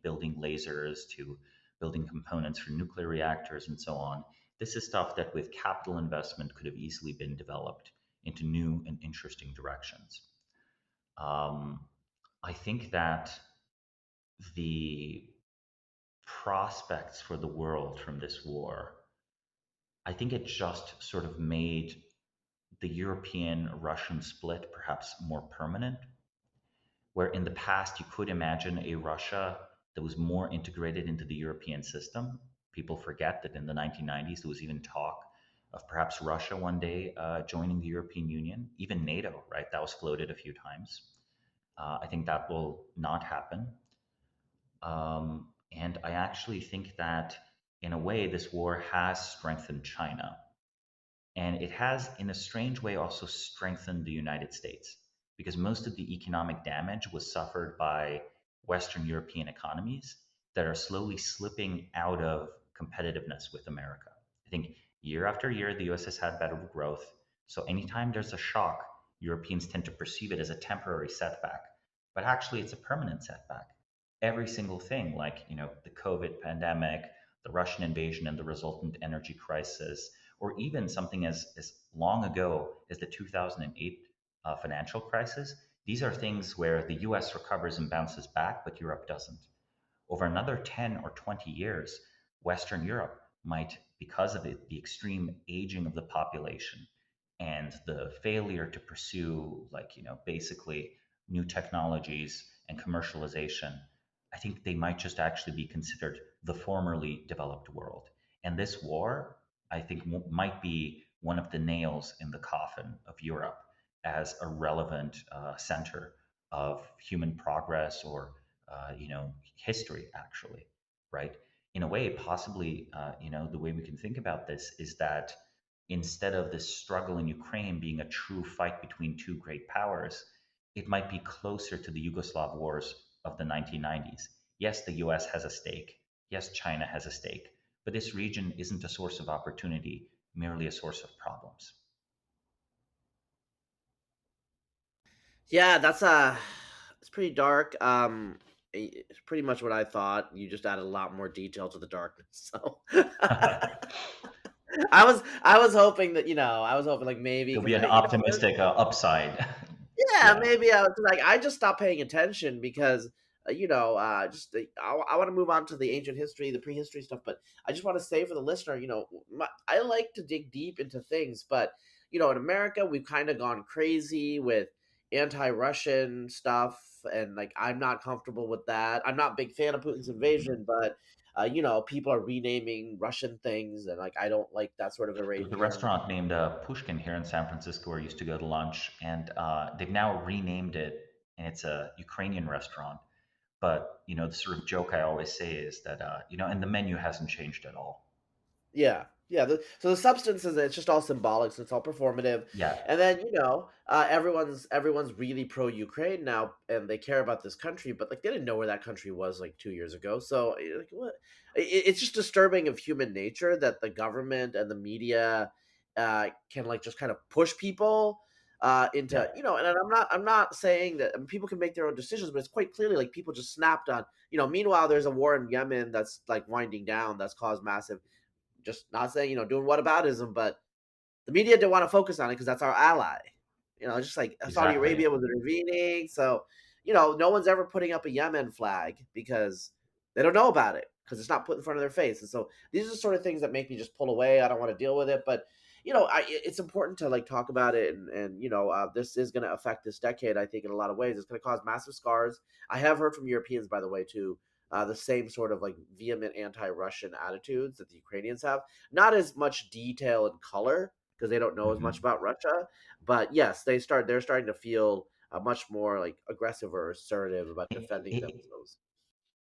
building lasers to building components for nuclear reactors and so on. This is stuff that with capital investment could have easily been developed into new and interesting directions. Um, I think that the prospects for the world from this war, I think it just sort of made the European Russian split perhaps more permanent, where in the past you could imagine a Russia that was more integrated into the European system. People forget that in the 1990s there was even talk of perhaps Russia one day joining the European Union, even NATO, right? That was floated a few times. I think that will not happen. And I actually think that in a way, this war has strengthened China. And it has, in a strange way, also strengthened the United States because most of the economic damage was suffered by Western European economies that are slowly slipping out of competitiveness with America. I think year after year, the US has had better growth. So anytime there's a shock, Europeans tend to perceive it as a temporary setback, but actually it's a permanent setback. Every single thing, like the COVID pandemic, the Russian invasion and the resultant energy crisis, or even something as long ago as the 2008 financial crisis, these are things where the US recovers and bounces back, but Europe doesn't. Over another 10 or 20 years, Western Europe might, because of it, the extreme aging of the population and the failure to pursue, basically new technologies and commercialization, I think they might just actually be considered the formerly developed world. And this war, I think, might be one of the nails in the coffin of Europe as a relevant center of human progress or history, actually, right? In a way, possibly, the way we can think about this is that instead of this struggle in Ukraine being a true fight between two great powers, it might be closer to the Yugoslav wars of the 1990s. Yes, the US has a stake. Yes, China has a stake. But this region isn't a source of opportunity, merely a source of problems. Yeah, it's pretty dark. It's pretty much what I thought. You just added a lot more detail to the darkness. So I was hoping that I was hoping like maybe There'll because be an optimistic upside. yeah, Yeah. maybe I was like I just stopped paying attention because just I want to move on to the ancient history, the prehistory stuff, but I just want to say for the listener, I like to dig deep into things, but in America we've kind of gone crazy with anti-Russian stuff, and like I'm not comfortable with that. I'm not a big fan of Putin's invasion, but people are renaming Russian things, and like I don't like that sort of The erasure. restaurant named Pushkin here in San Francisco, where I used to go to lunch, and they've now renamed it, and it's a Ukrainian restaurant. But the sort of joke I always say is that and the menu hasn't changed at all. Yeah, yeah. So the substance is it's just all symbolic, so it's all performative, Yeah, and then everyone's really pro Ukraine now, and they care about this country, but like they didn't know where that country was like 2 years ago. So like what? It's just disturbing of human nature that the government and the media can like just kind of push people yeah. into and I'm not saying that people can make their own decisions, but it's quite clearly like people just snapped on. Meanwhile, there's a war in Yemen that's like winding down, that's caused massive, just not saying doing whataboutism, but the media didn't want to focus on it because that's our ally. Just like Saudi Exactly. Arabia was intervening, so no one's ever putting up a Yemen flag because they don't know about it because it's not put in front of their face. And so these are the sort of things that make me just pull away. I don't want to deal with it, but it's important to like talk about it, and this is going to affect this decade. I think in a lot of ways, it's going to cause massive scars. I have heard from Europeans, by the way, too, the same sort of like vehement anti-Russian attitudes that the Ukrainians have. Not as much detail and color because they don't know as much Hmm. about Russia, but yes, they're starting to feel much more like aggressive or assertive about defending themselves.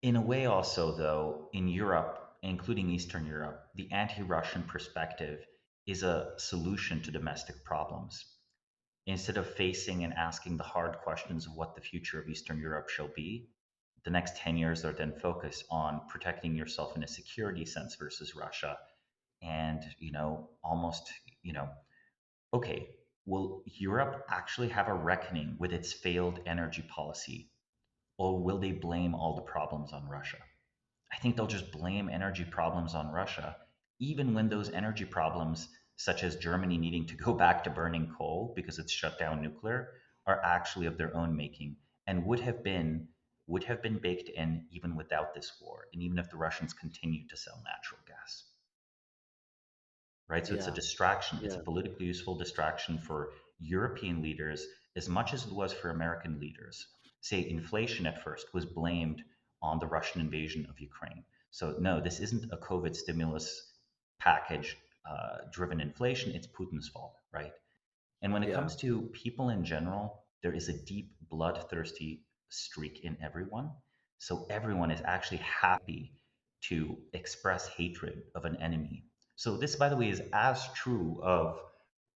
In a way, also, though, in Europe, including Eastern Europe, the anti Russian perspective is a solution to domestic problems. Instead of facing and asking the hard questions of what the future of Eastern Europe shall be, the next 10 years are then focused on protecting yourself in a security sense versus Russia. And, almost, okay, will Europe actually have a reckoning with its failed energy policy, or will they blame all the problems on Russia? I think they'll just blame energy problems on Russia, even when those energy problems, such as Germany needing to go back to burning coal because it's shut down nuclear, are actually of their own making and would have been baked in even without this war, and even if the Russians continued to sell natural gas. Right? So it's a Yeah. distraction. It's a Yeah. politically useful distraction for European leaders as much as it was for American leaders. Say, inflation at first was blamed on the Russian invasion of Ukraine. So, no, this isn't a COVID stimulus package driven inflation, it's Putin's fault, right? And when it Yeah. comes to people in general, there is a deep, bloodthirsty streak in everyone. So everyone is actually happy to express hatred of an enemy. So, this, by the way, is as true of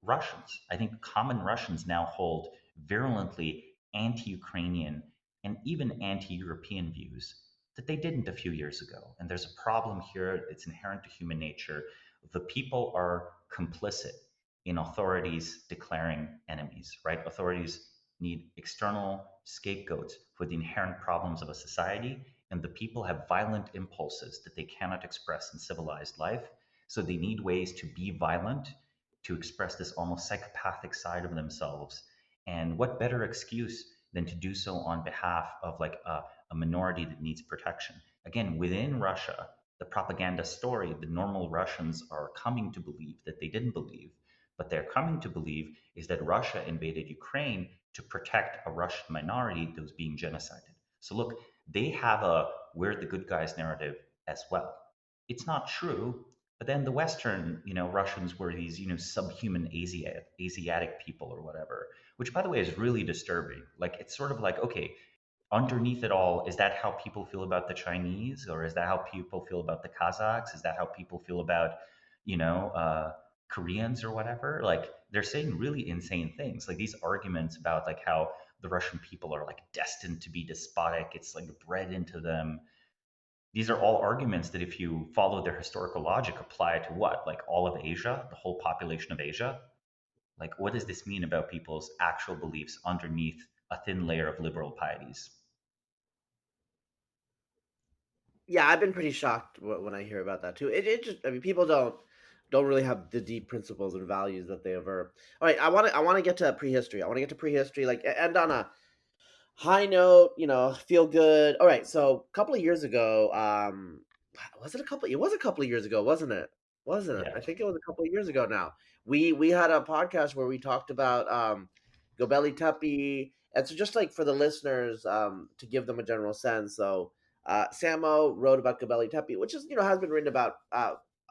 Russians. I think common Russians now hold virulently anti Ukrainian and even anti European views that they didn't a few years ago. And there's a problem here. It's inherent to human nature. The people are complicit in authorities declaring enemies, right? Authorities need external scapegoats for the inherent problems of a society, and the people have violent impulses that they cannot express in civilized life. So they need ways to be violent, to express this almost psychopathic side of themselves. And what better excuse than to do so on behalf of like a minority that needs protection? Again, within Russia, the propaganda story, the normal Russians are coming to believe that they didn't believe, but they're coming to believe is that Russia invaded Ukraine to protect a Russian minority that was being genocided. So look, they have a we're the good guys narrative as well. It's not true, but then the Western, Russians were these, subhuman Asiatic people or whatever, which by the way is really disturbing. Like it's sort of like, okay, underneath it all, is that how people feel about the Chinese, or is that how people feel about the Kazakhs? Is that how people feel about, you know, uh, Koreans or whatever? Like they're saying really insane things, like these arguments about like how the Russian people are like destined to be despotic. It's like bred into them. These are all arguments that, if you follow their historical logic, apply to what? Like all of Asia, the whole population of Asia? Like, what does this mean about people's actual beliefs underneath a thin layer of liberal pieties? Yeah, I've been pretty shocked when I hear about that too. It just, I mean, people don't really have the deep principles and values that they aver. All right, I want to get to prehistory. I want to get to prehistory, like end on a high note, feel good. All right, so a couple of years ago, was it a couple? It was a couple of years ago, wasn't it? Wasn't it? Yeah. I think it was a couple of years ago now. We had a podcast where we talked about Gobeli Tepe, and so just like for the listeners, to give them a general sense. So Samo wrote about Gobeli Tepe, which is has been written about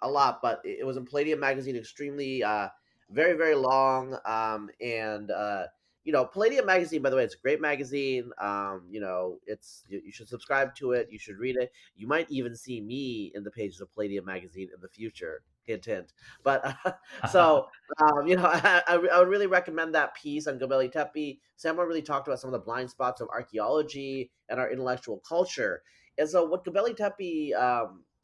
a lot, but it was in Palladium Magazine, extremely very very long, and Palladium Magazine, by the way, it's a great magazine. It's you should subscribe to it. You should read it. You might even see me in the pages of Palladium Magazine in the future. Hint, hint. But so I would really recommend that piece on Gobeli Tepe. Samuel really talked about some of the blind spots of archaeology and our intellectual culture. And so, what Gobeli Tepe,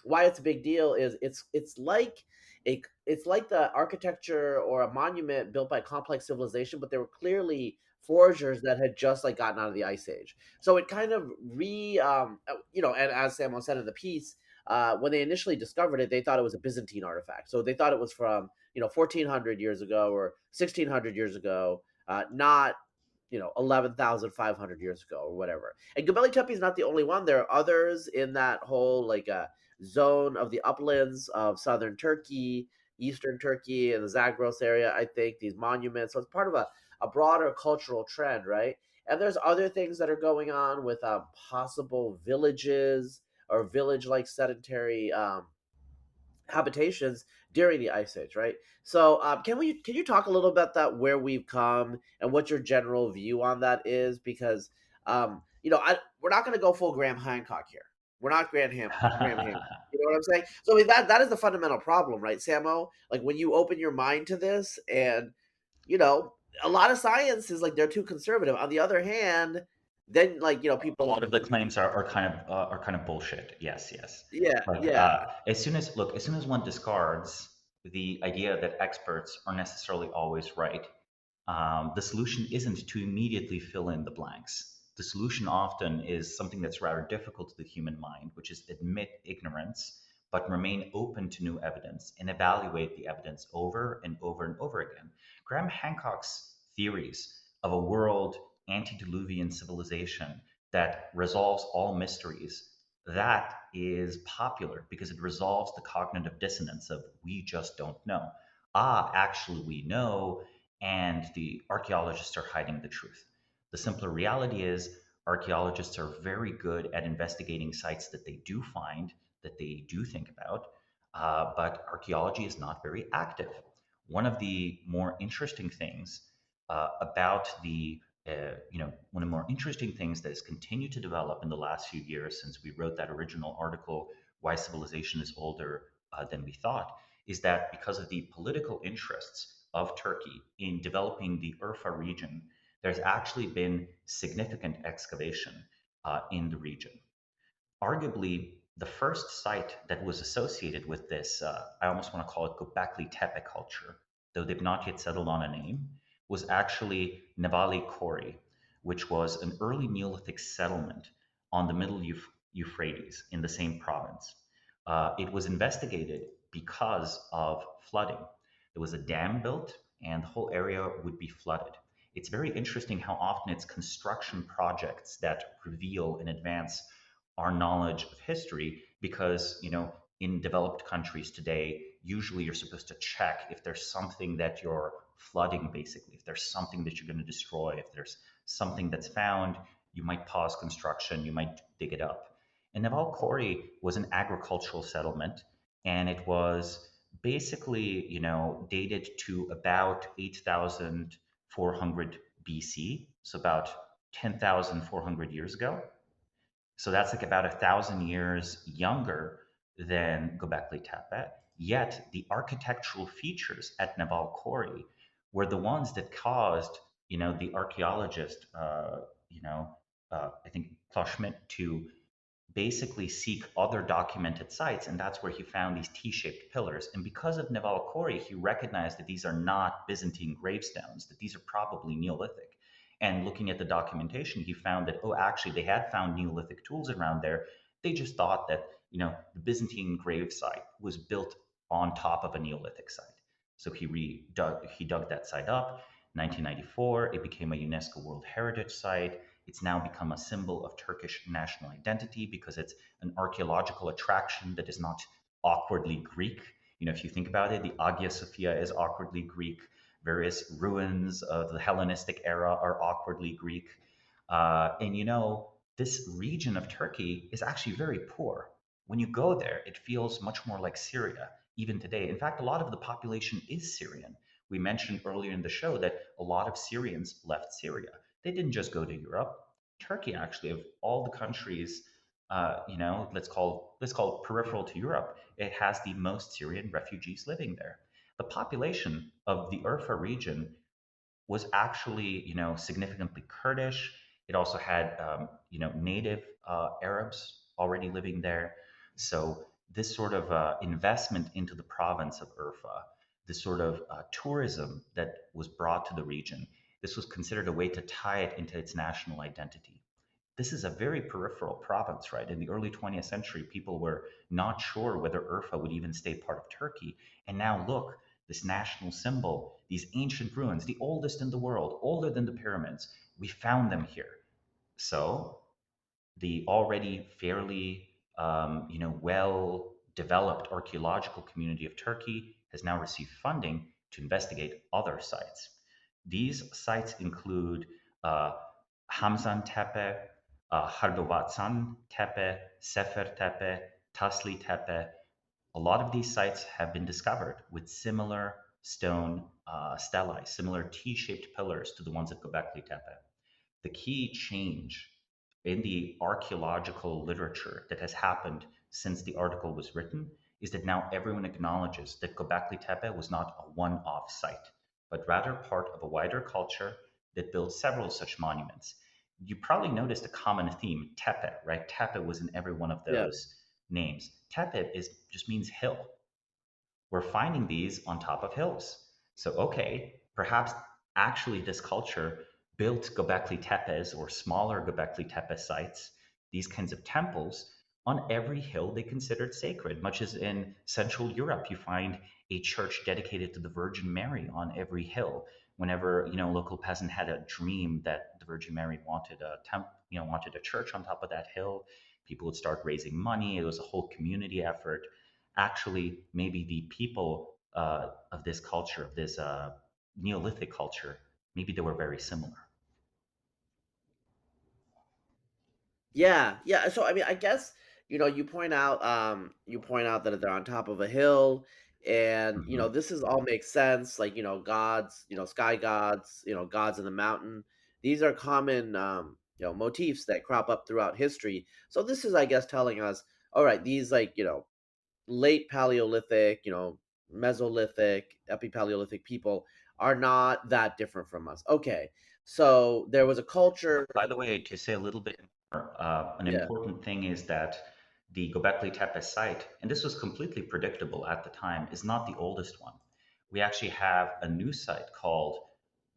why it's a big deal is it's like the architecture or a monument built by a complex civilization, but they were clearly foragers that had just like gotten out of the ice age. So it kind of and as Samuel said in the piece, when they initially discovered it, they thought it was a Byzantine artifact. So they thought it was from 1400 years ago or 1600 years ago, not 11,500 years ago or whatever. And Göbekli Tepe is not the only one. There are others in that whole like zone of the uplands of southern Turkey, eastern Turkey, and the Zagros area. I think these monuments. So it's part of a broader cultural trend, right? And there's other things that are going on with possible villages or village-like sedentary habitations during the ice age, right? So can you talk a little about that, where we've come and what your general view on that is? Because we're not going to go full Graham Hancock here. We're not Graham Hancock. You know what I'm saying? So I mean, that is the fundamental problem, right, Samo? Like when you open your mind to this, and you know a lot of science is like they're too conservative. On the other hand, then like A people, lot of the claims are kind of bullshit. Yes, yes. yeah, Like yeah, as soon as one discards the idea that experts are necessarily always right, the solution isn't to immediately fill in the blanks. The solution often is something that's rather difficult to the human mind, which is admit ignorance, but remain open to new evidence and evaluate the evidence over and over and over again. Graham Hancock's theories of a world antediluvian civilization that resolves all mysteries, that is popular because it resolves the cognitive dissonance of we just don't know. Actually, we know, and the archaeologists are hiding the truth. The simpler reality is archaeologists are very good at investigating sites that they do find, that they do think about, but archaeology is not very active. One of the more interesting things about one of the more interesting things that has continued to develop in the last few years since we wrote that original article, Why Civilization is Older Than We Thought, is that because of the political interests of Turkey in developing the Urfa region, there's actually been significant excavation in the region. Arguably, the first site that was associated with this, I almost want to call it Göbekli Tepe culture, though they've not yet settled on a name, was actually Nevali Kori, which was an early Neolithic settlement on the middle Euphrates in the same province. It was investigated because of flooding. There was a dam built, and the whole area would be flooded. It's very interesting how often it's construction projects that reveal in advance our knowledge of history because, in developed countries today, usually you're supposed to check if there's something that you're flooding, basically, if there's something that you're going to destroy, if there's something that's found, you might pause construction, you might dig it up. And Naval Kori was an agricultural settlement, and it was basically, dated to about 8,400 BC, so about 10,400 years ago. So that's like about 1,000 years younger than Göbekli Tepe. Yet the architectural features at Naval Kori were the ones that caused, the archaeologist, I think Klaus Schmidt, to basically seek other documented sites, and that's where he found these T-shaped pillars. And because of Naval Kori, he recognized that these are not Byzantine gravestones, that these are probably Neolithic. And looking at the documentation, he found that, oh, actually, they had found Neolithic tools around there. They just thought that, the Byzantine grave site was built on top of a Neolithic site. So he dug that site up. 1994, it became a UNESCO World Heritage Site. It's now become a symbol of Turkish national identity because it's an archaeological attraction that is not awkwardly Greek. If you think about it, the Hagia Sophia is awkwardly Greek. Various ruins of the Hellenistic era are awkwardly Greek. And this region of Turkey is actually very poor. When you go there, it feels much more like Syria, even today. In fact, a lot of the population is Syrian. We mentioned earlier in the show that a lot of Syrians left Syria. They didn't just go to Europe. Turkey, actually, of all the countries, let's call it peripheral to Europe, it has the most Syrian refugees living there. The population of the Urfa region was actually, significantly Kurdish. It also had, native Arabs already living there. So this sort of investment into the province of Urfa, this sort of tourism that was brought to the region, this was considered a way to tie it into its national identity. This is a very peripheral province, right? In the early 20th century, people were not sure whether Urfa would even stay part of Turkey. And now look, this national symbol, these ancient ruins, the oldest in the world, older than the pyramids, we found them here. So the already fairly, well developed archaeological community of Turkey has now received funding to investigate other sites. These sites include Hamzan Tepe, Hardovatsan Tepe, Sefer Tepe, Tasli Tepe. A lot of these sites have been discovered with similar stone stelae, similar T-shaped pillars to the ones at Göbekli Tepe. The key change in the archaeological literature that has happened since the article was written is that now everyone acknowledges that Göbekli Tepe was not a one-off site, but rather part of a wider culture that built several such monuments. You probably noticed a common theme, Tepe, right? Tepe was in every one of Yeah. those names. Tepe just means hill. We're finding these on top of hills. So, okay, perhaps actually this culture built Göbekli Tepes or smaller Göbekli Tepe sites, these kinds of temples, on every hill they considered sacred. Much as in Central Europe, you find a church dedicated to the Virgin Mary on every hill. Whenever a local peasant had a dream that the Virgin Mary wanted wanted a church on top of that hill, people would start raising money. It was a whole community effort. Actually, maybe the people of this culture, of this Neolithic culture, maybe they were very similar. Yeah, yeah. So I mean, I guess you point out that they're on top of a hill, and Mhm. this is all makes sense. Like gods, sky gods, gods in the mountain. These are common motifs that crop up throughout history. So this is, I guess, telling us, all right, these like late Paleolithic, Mesolithic, Epipaleolithic people are not that different from us. Okay, so there was a culture. By the way, to say a little bit more, an Yeah. important thing is that the Göbekli Tepe site, and this was completely predictable at the time, is not the oldest one. We actually have a new site called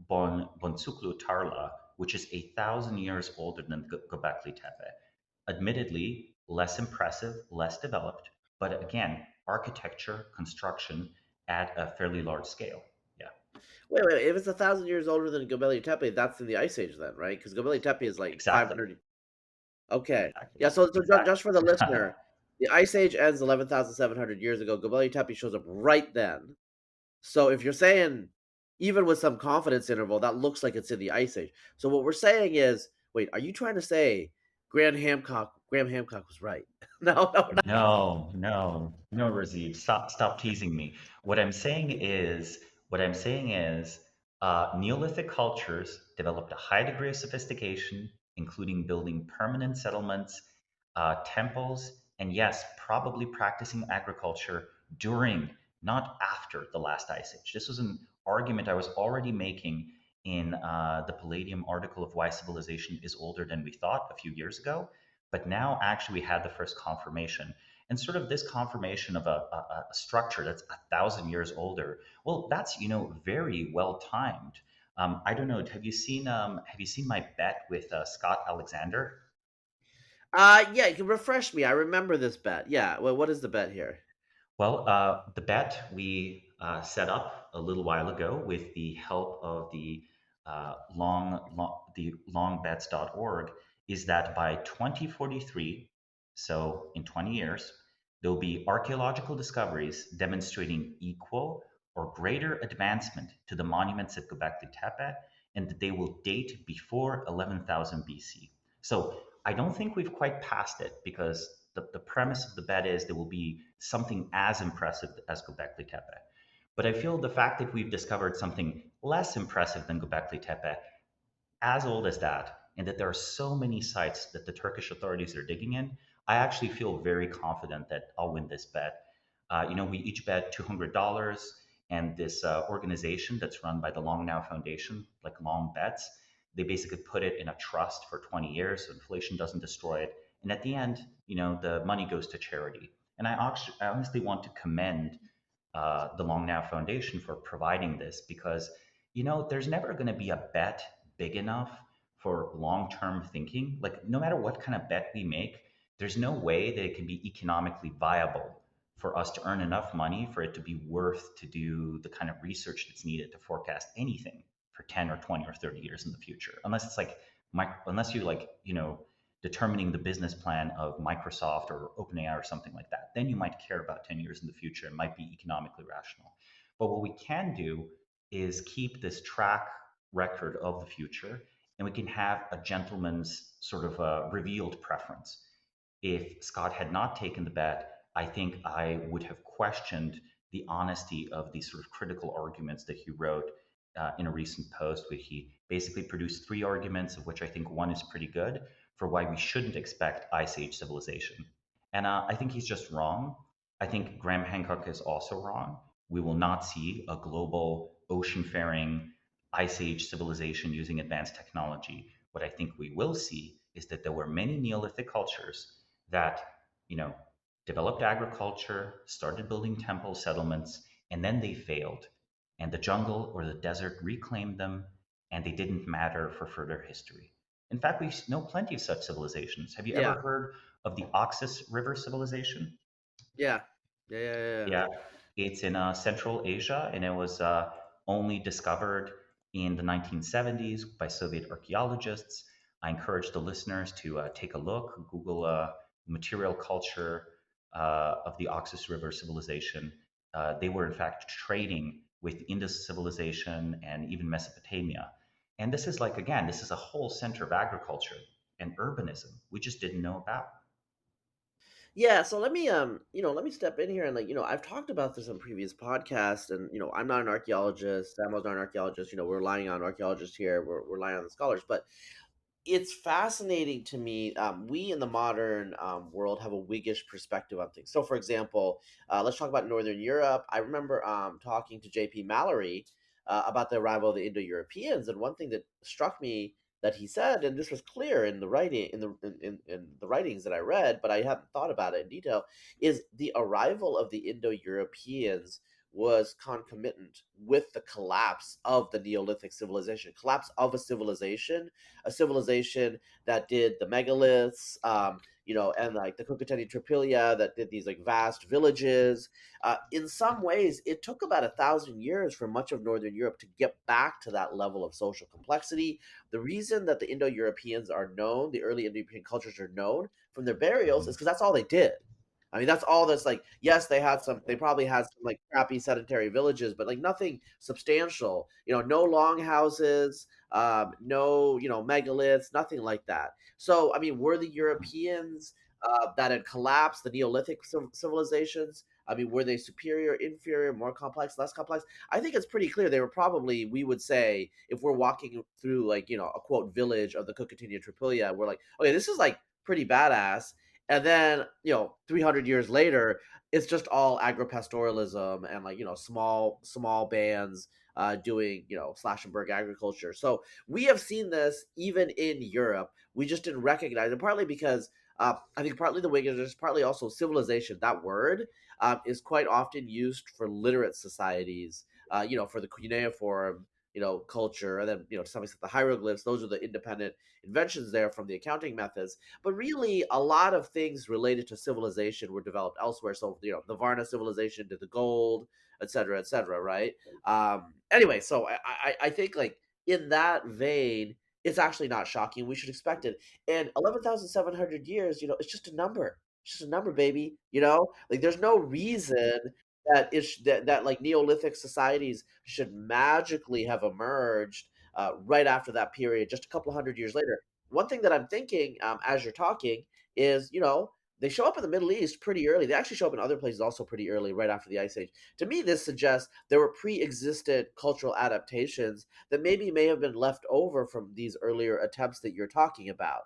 Bontsuklu Tarla, which is 1,000 years older than Göbekli Tepe. Admittedly, less impressive, less developed, but again, architecture, construction at a fairly large scale. Yeah, Wait. If it's 1,000 years older than Göbekli Tepe, that's in the Ice Age, then, right? Because Göbekli Tepe is like exactly, 500. Okay, exactly, yeah. So exactly. just for the listener, the Ice Age ends 11,700 years ago. Göbekli Tepe shows up right then. So if you're saying, even with some confidence interval, that looks like it's in the Ice Age. So what we're saying is, wait, are you trying to say Graham Hancock was right? No, no, no. No, no, no, Razib, stop teasing me. What I'm saying is, Neolithic cultures developed a high degree of sophistication, including building permanent settlements, temples, and yes, probably practicing agriculture during, not after the last ice age. This was an argument I was already making in the Palladium article of Why Civilization is Older Than We Thought a few years ago. But now, actually, we had the first confirmation. And sort of this confirmation of a structure that's 1,000 years older. Well, that's very well timed. I don't know. Have you seen my bet with Scott Alexander? Yeah, you can refresh me. I remember this bet. Yeah. Well, what is the bet here? Well, the bet we set up a little while ago with the help of the longbets.org is that by 2043, so in 20 years, there will be archaeological discoveries demonstrating equal or greater advancement to the monuments at Göbekli Tepe, and that they will date before 11,000 BC. So I don't think we've quite passed it because the premise of the bet is there will be something as impressive as Göbekli Tepe. But I feel the fact that we've discovered something less impressive than Göbekli Tepe, as old as that, and that there are so many sites that the Turkish authorities are digging in, I actually feel very confident that I'll win this bet. We each bet $200, and this organization that's run by the Long Now Foundation, like Long Bets, they basically put it in a trust for 20 years so inflation doesn't destroy it. And at the end, the money goes to charity. And I honestly want to commend the Long Now Foundation for providing this because, there's never going to be a bet big enough for long term thinking. Like, no matter what kind of bet we make, there's no way that it can be economically viable for us to earn enough money for it to be worth to do the kind of research that's needed to forecast anything for 10 or 20 or 30 years in the future. Unless it's like, unless you like, determining the business plan of Microsoft or OpenAI or something like that, then you might care about 10 years in the future and might be economically rational. But what we can do is keep this track record of the future, and we can have a gentleman's sort of revealed preference. If Scott had not taken the bet, I think I would have questioned the honesty of these sort of critical arguments that he wrote in a recent post, where he basically produced three arguments, of which I think one is pretty good, for why we shouldn't expect Ice Age civilization. And I think he's just wrong. I think Graham Hancock is also wrong. We will not see a global ocean-faring Ice Age civilization using advanced technology. What I think we will see is that there were many Neolithic cultures that, you know, developed agriculture, started building temple settlements, and then they failed. and the jungle or the desert reclaimed them, and they didn't matter for further history. In fact, we know plenty of such civilizations. Have you ever Yeah. heard of the Oxus River civilization? Yeah. Yeah. Yeah. Yeah. Yeah, it's in Central Asia, and it was only discovered in the 1970s by Soviet archaeologists. I encourage the listeners to take a look, Google material culture of the Oxus River civilization. They were, in fact, trading with Indus civilization and even Mesopotamia. And this is like, again, this is a whole center of agriculture and urbanism we just didn't know about. Yeah, so let me step in here and I've talked about this on previous podcasts, and I'm not an archaeologist, Samuel's not an archaeologist, we're relying on archaeologists here, we're relying on the scholars, but it's fascinating to me. We in the modern world have a Whiggish perspective on things. So, for example, let's talk about Northern Europe. I remember talking to J.P. Mallory about the arrival of the Indo-Europeans, and one thing that struck me that he said, and this was clear in the writing in the writings that I read, but I hadn't thought about it in detail, is the arrival of the Indo-Europeans was concomitant with the collapse of the Neolithic civilization, collapse of a civilization that did the megaliths, and like the Kunkateni Tripilia that did these like vast villages. In some ways, it took about 1,000 years for much of Northern Europe to get back to that level of social complexity. The reason that the Indo-Europeans are known, the early Indo-European cultures are known from their burials, is because that's all they did. I mean, that's all that's like, yes, they probably had some like crappy sedentary villages, but like nothing substantial, no long houses, no, megaliths, nothing like that. So, I mean, were the Europeans that had collapsed the Neolithic civilizations? I mean, were they superior, inferior, more complex, less complex? I think it's pretty clear they were probably, we would say, if we're walking through like, a quote village of the Kukutina Tripilia, we're like, okay, this is like pretty badass. And then, 300 years later, it's just all agropastoralism and like, small bands doing, slash and burn agriculture. So we have seen this even in Europe. We just didn't recognize it, partly because I think partly the Wiggins, partly also civilization. That word is quite often used for literate societies, for the cuneiform, culture, and then, to some extent the hieroglyphs. Those are the independent inventions there from the accounting methods. But really, a lot of things related to civilization were developed elsewhere. So, the Varna civilization did the gold, et cetera, right? Anyway, so I think like in that vein, it's actually not shocking. We should expect it. And 11,700 years, it's just a number. It's just a number, baby. Like there's no reason that like Neolithic societies should magically have emerged right after that period, just a couple of hundred years later. One thing that I'm thinking as you're talking is, they show up in the Middle East pretty early. They actually show up in other places also pretty early, right after the Ice Age. To me, this suggests there were pre-existent cultural adaptations that maybe may have been left over from these earlier attempts that you're talking about.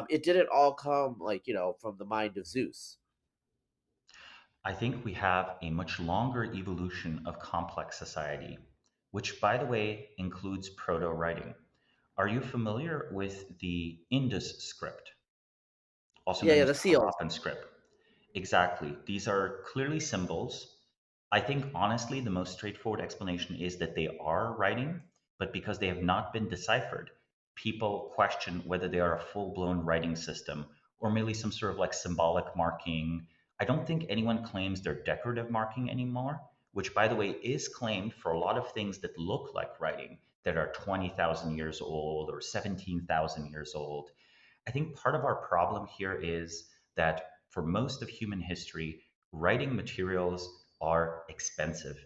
It didn't all come like, from the mind of Zeus. I think we have a much longer evolution of complex society, which, by the way, includes proto writing. Are you familiar with the Indus script, also Yeah, known yeah, as the the seals. Harappan script? Exactly. These are clearly symbols. I think, honestly, the most straightforward explanation is that they are writing, but because they have not been deciphered, people question whether they are a full blown writing system or merely some sort of like symbolic marking. I don't think anyone claims they're decorative marking anymore, which, by the way, is claimed for a lot of things that look like writing that are 20,000 years old or 17,000 years old. I think part of our problem here is that for most of human history, writing materials are expensive.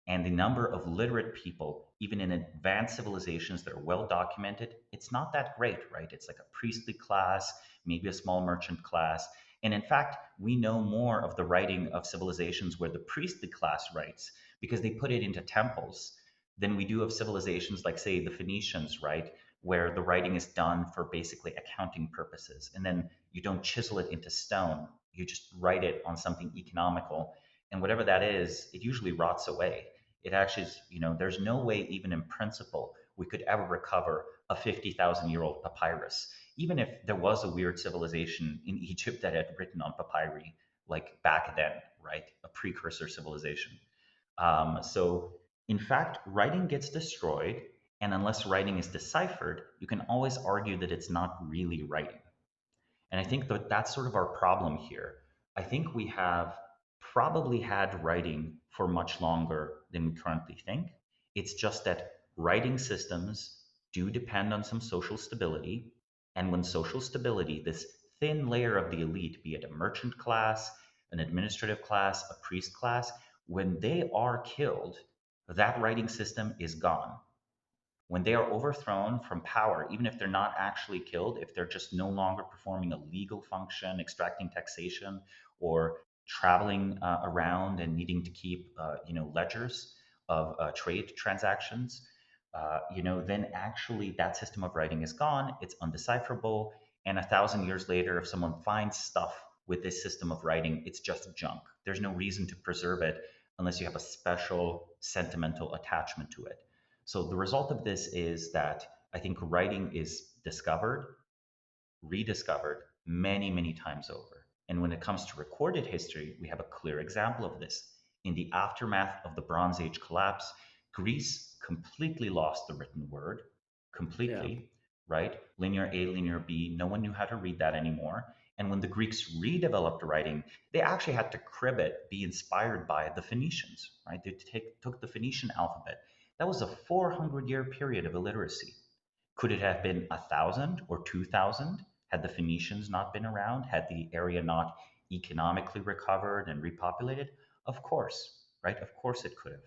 And the number of literate people, even in advanced civilizations that are well documented, it's not that great, right? It's like a priestly class, maybe a small merchant class. And in fact, we know more of the writing of civilizations where the priestly class writes because they put it into temples than we do of civilizations like, say, the Phoenicians, right? Where the writing is done for basically accounting purposes. And then you don't chisel it into stone, you just write it on something economical. And whatever that is, it usually rots away. It actually is, there's no way, even in principle, we could ever recover a 50,000-year-old papyrus. Even if there was a weird civilization in Egypt that had written on papyri, like back then, right? A precursor civilization. So In fact, writing gets destroyed, and unless writing is deciphered, you can always argue that it's not really writing. And I think that that's sort of our problem here. I think we have probably had writing for much longer than we currently think. It's just that writing systems do depend on some social stability. And when social stability, this thin layer of the elite, be it a merchant class, an administrative class, a priest class, when they are killed, that writing system is gone. When they are overthrown from power, even if they're not actually killed, if they're just no longer performing a legal function, extracting taxation, or traveling around and needing to keep, ledgers of trade transactions, then actually that system of writing is gone. It's undecipherable, and 1,000 years later, if someone finds stuff with this system of writing, it's just junk. There's no reason to preserve it unless you have a special sentimental attachment to it. So the result of this is that I think writing is discovered, rediscovered many, many times over. And when it comes to recorded history, we have a clear example of this. In the aftermath of the Bronze Age collapse, Greece completely lost the written word, Yeah. completely, right? Linear A, linear B, no one knew how to read that anymore. And when the Greeks redeveloped writing, they actually had to crib it, be inspired by the Phoenicians, right? Took the Phoenician alphabet. That was a 400-year period of illiteracy. Could it have been 1,000 or 2,000 had the Phoenicians not been around, had the area not economically recovered and repopulated? Of course, right? Of course it could have.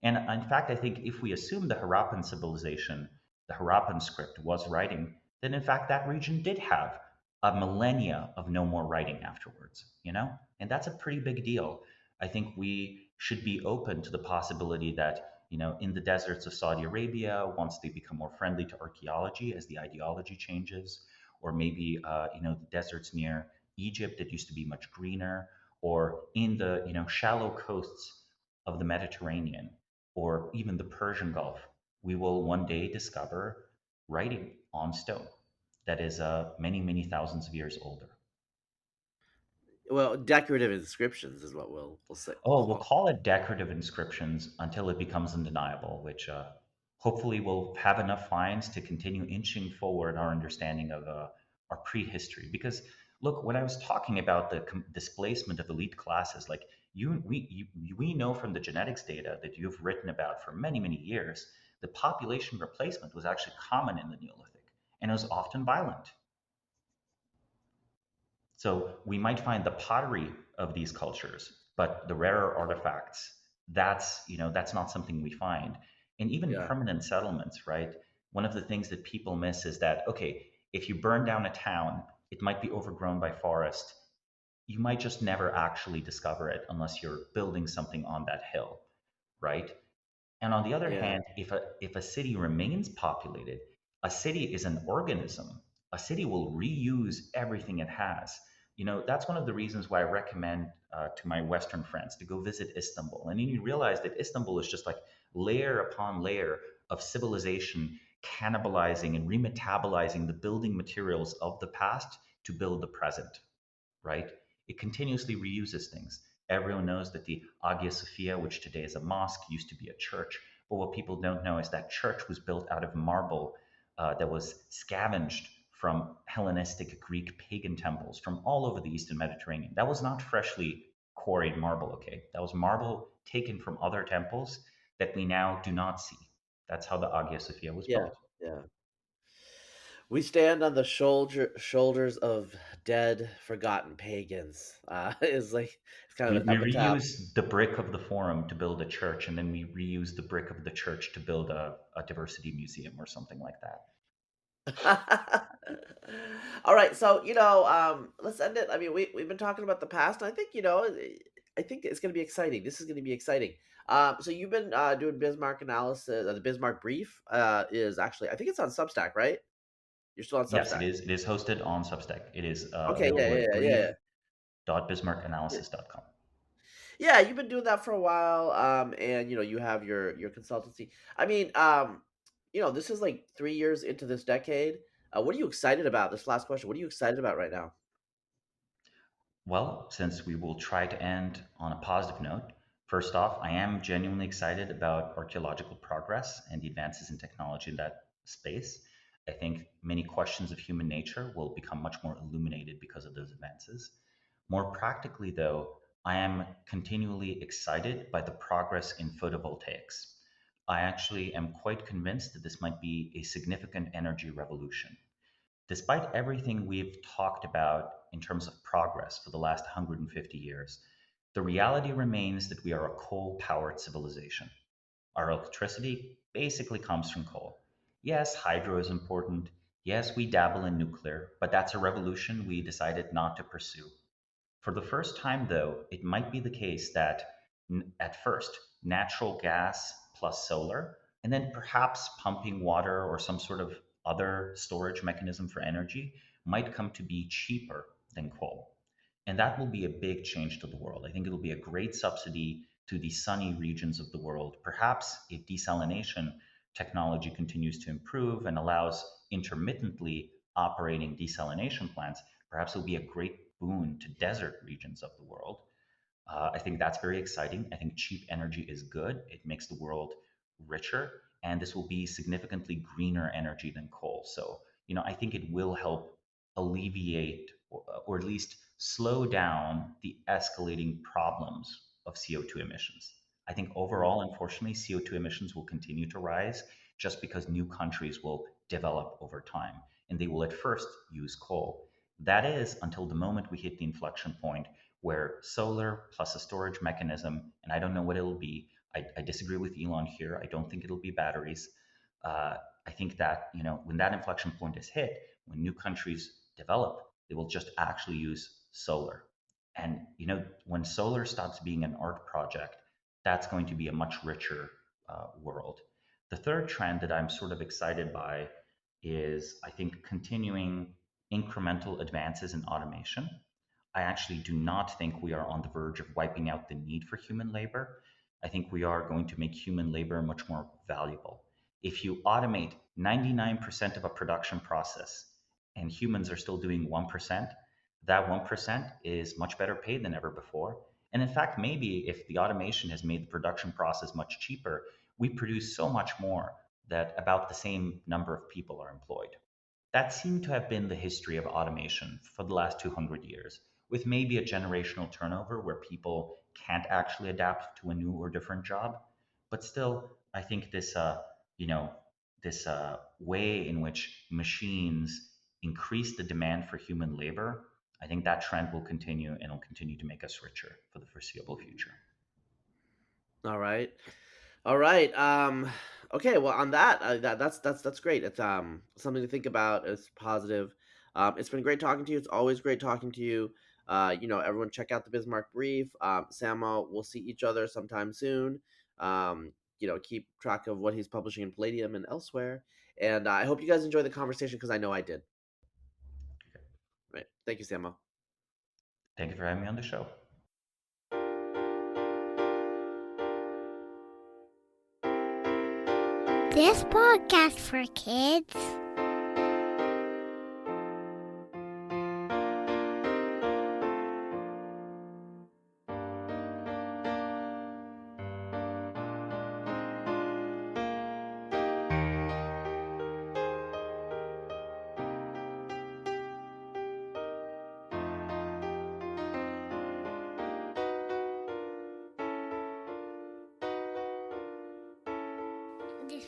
And in fact, I think if we assume the Harappan civilization, the Harappan script was writing, then in fact that region did have a millennia of no more writing afterwards, And that's a pretty big deal. I think we should be open to the possibility that, in the deserts of Saudi Arabia, once they become more friendly to archaeology as the ideology changes, or maybe, the deserts near Egypt that used to be much greener, or in the, shallow coasts of the Mediterranean, or even the Persian Gulf, we will one day discover writing on stone that is many, many thousands of years older. Well, decorative inscriptions is what we'll say. Oh, We'll we'll call. call it decorative inscriptions until it becomes undeniable, which hopefully will have enough finds to continue inching forward our understanding of our prehistory. Because look, when I was talking about the displacement of elite classes, like we know from the genetics data that you've written about for many, many years, the population replacement was actually common in the Neolithic, and it was often violent. So we might find the pottery of these cultures, but the rarer artifacts, that's not something we find. And even Yeah. permanent settlements, right? One of the things that people miss is that, okay, if you burn down a town, it might be overgrown by forest. You might just never actually discover it unless you're building something on that hill, right? And on the other Yeah. hand, if a city remains populated, a city is an organism. A city will reuse everything it has. That's one of the reasons why I recommend to my Western friends to go visit Istanbul. And then you realize that Istanbul is just like layer upon layer of civilization cannibalizing and remetabolizing the building materials of the past to build the present, right? It continuously reuses things. Everyone knows that the Hagia Sophia, which today is a mosque, used to be a church. But what people don't know is that church was built out of marble that was scavenged from Hellenistic Greek pagan temples from all over the Eastern Mediterranean. That was not freshly quarried marble, okay? That was marble taken from other temples that we now do not see. That's how the Hagia Sophia was Yeah. built. Yeah. We stand on the shoulders of dead, forgotten pagans. Is like it's kind of We, an we epitaph. reuse the brick of the forum to build a church, and then we reuse the brick of the church to build a diversity museum or something like that. All right, so let's end it. I mean, we've been talking about the past, and I think I think it's going to be exciting. This is going to be exciting. So you've been doing Bismarck analysis. The Bismarck brief is actually, I think it's on Substack, right? You're still on Yes, it Substack. is. It is hosted on Substack. It is Okay, yeah, available yeah, at yeah, yeah, yeah. brief.bismarckanalysis.com. Yeah, you've been doing that for a while, and you have your consultancy. I mean, this is like 3 years into this decade. What are you excited about? This last question. What are you excited about right now? Well, since we will try to end on a positive note, First off, I am genuinely excited about archaeological progress and the advances in technology in that space. I think many questions of human nature will become much more illuminated because of those advances. More practically, though, I am continually excited by the progress in photovoltaics. I actually am quite convinced that this might be a significant energy revolution. Despite everything we've talked about in terms of progress for the last 150 years, the reality remains that we are a coal powered civilization. Our electricity basically comes from coal. Yes, hydro is important. Yes, we dabble in nuclear, but that's a revolution we decided not to pursue. For the first time, though, it might be the case that at first, natural gas plus solar, and then perhaps pumping water or some sort of other storage mechanism for energy might come to be cheaper than coal. And that will be a big change to the world. I think it'll be a great subsidy to the sunny regions of the world. Perhaps if desalination technology continues to improve and allows intermittently operating desalination plants, perhaps it'll be a great boon to desert regions of the world. I think that's very exciting. I think cheap energy is good. It makes the world richer, and this will be significantly greener energy than coal. So, I think it will help alleviate or at least slow down the escalating problems of CO2 emissions. I think overall, unfortunately, CO2 emissions will continue to rise just because new countries will develop over time and they will at first use coal. That is until the moment we hit the inflection point where solar plus a storage mechanism, and I don't know what it'll be. I disagree with Elon here. I don't think it'll be batteries. I think that when that inflection point is hit, when new countries develop, they will just actually use solar. And when solar stops being an art project, that's going to be a much richer world. The third trend that I'm sort of excited by is, I think, continuing incremental advances in automation. I actually do not think we are on the verge of wiping out the need for human labor. I think we are going to make human labor much more valuable. If you automate 99% of a production process and humans are still doing 1%, that 1% is much better paid than ever before. And in fact, maybe if the automation has made the production process much cheaper, we produce so much more that about the same number of people are employed. That seemed to have been the history of automation for the last 200 years, with maybe a generational turnover where people can't actually adapt to a new or different job. But still, I think you know, this way in which machines increase the demand for human labor, I think that trend will continue and will continue to make us richer for the foreseeable future. All right. All right. Okay. Well, on that, that's great. It's something to think about. It's positive. It's been great talking to you. It's always great talking to you. Everyone check out the Bismarck Brief. Samo, we'll see each other sometime soon. Keep track of what he's publishing in Palladium and elsewhere. And I hope you guys enjoy the conversation because I know I did. Right. Thank you, Samo. Thank you for having me on the show. This podcast for kids. This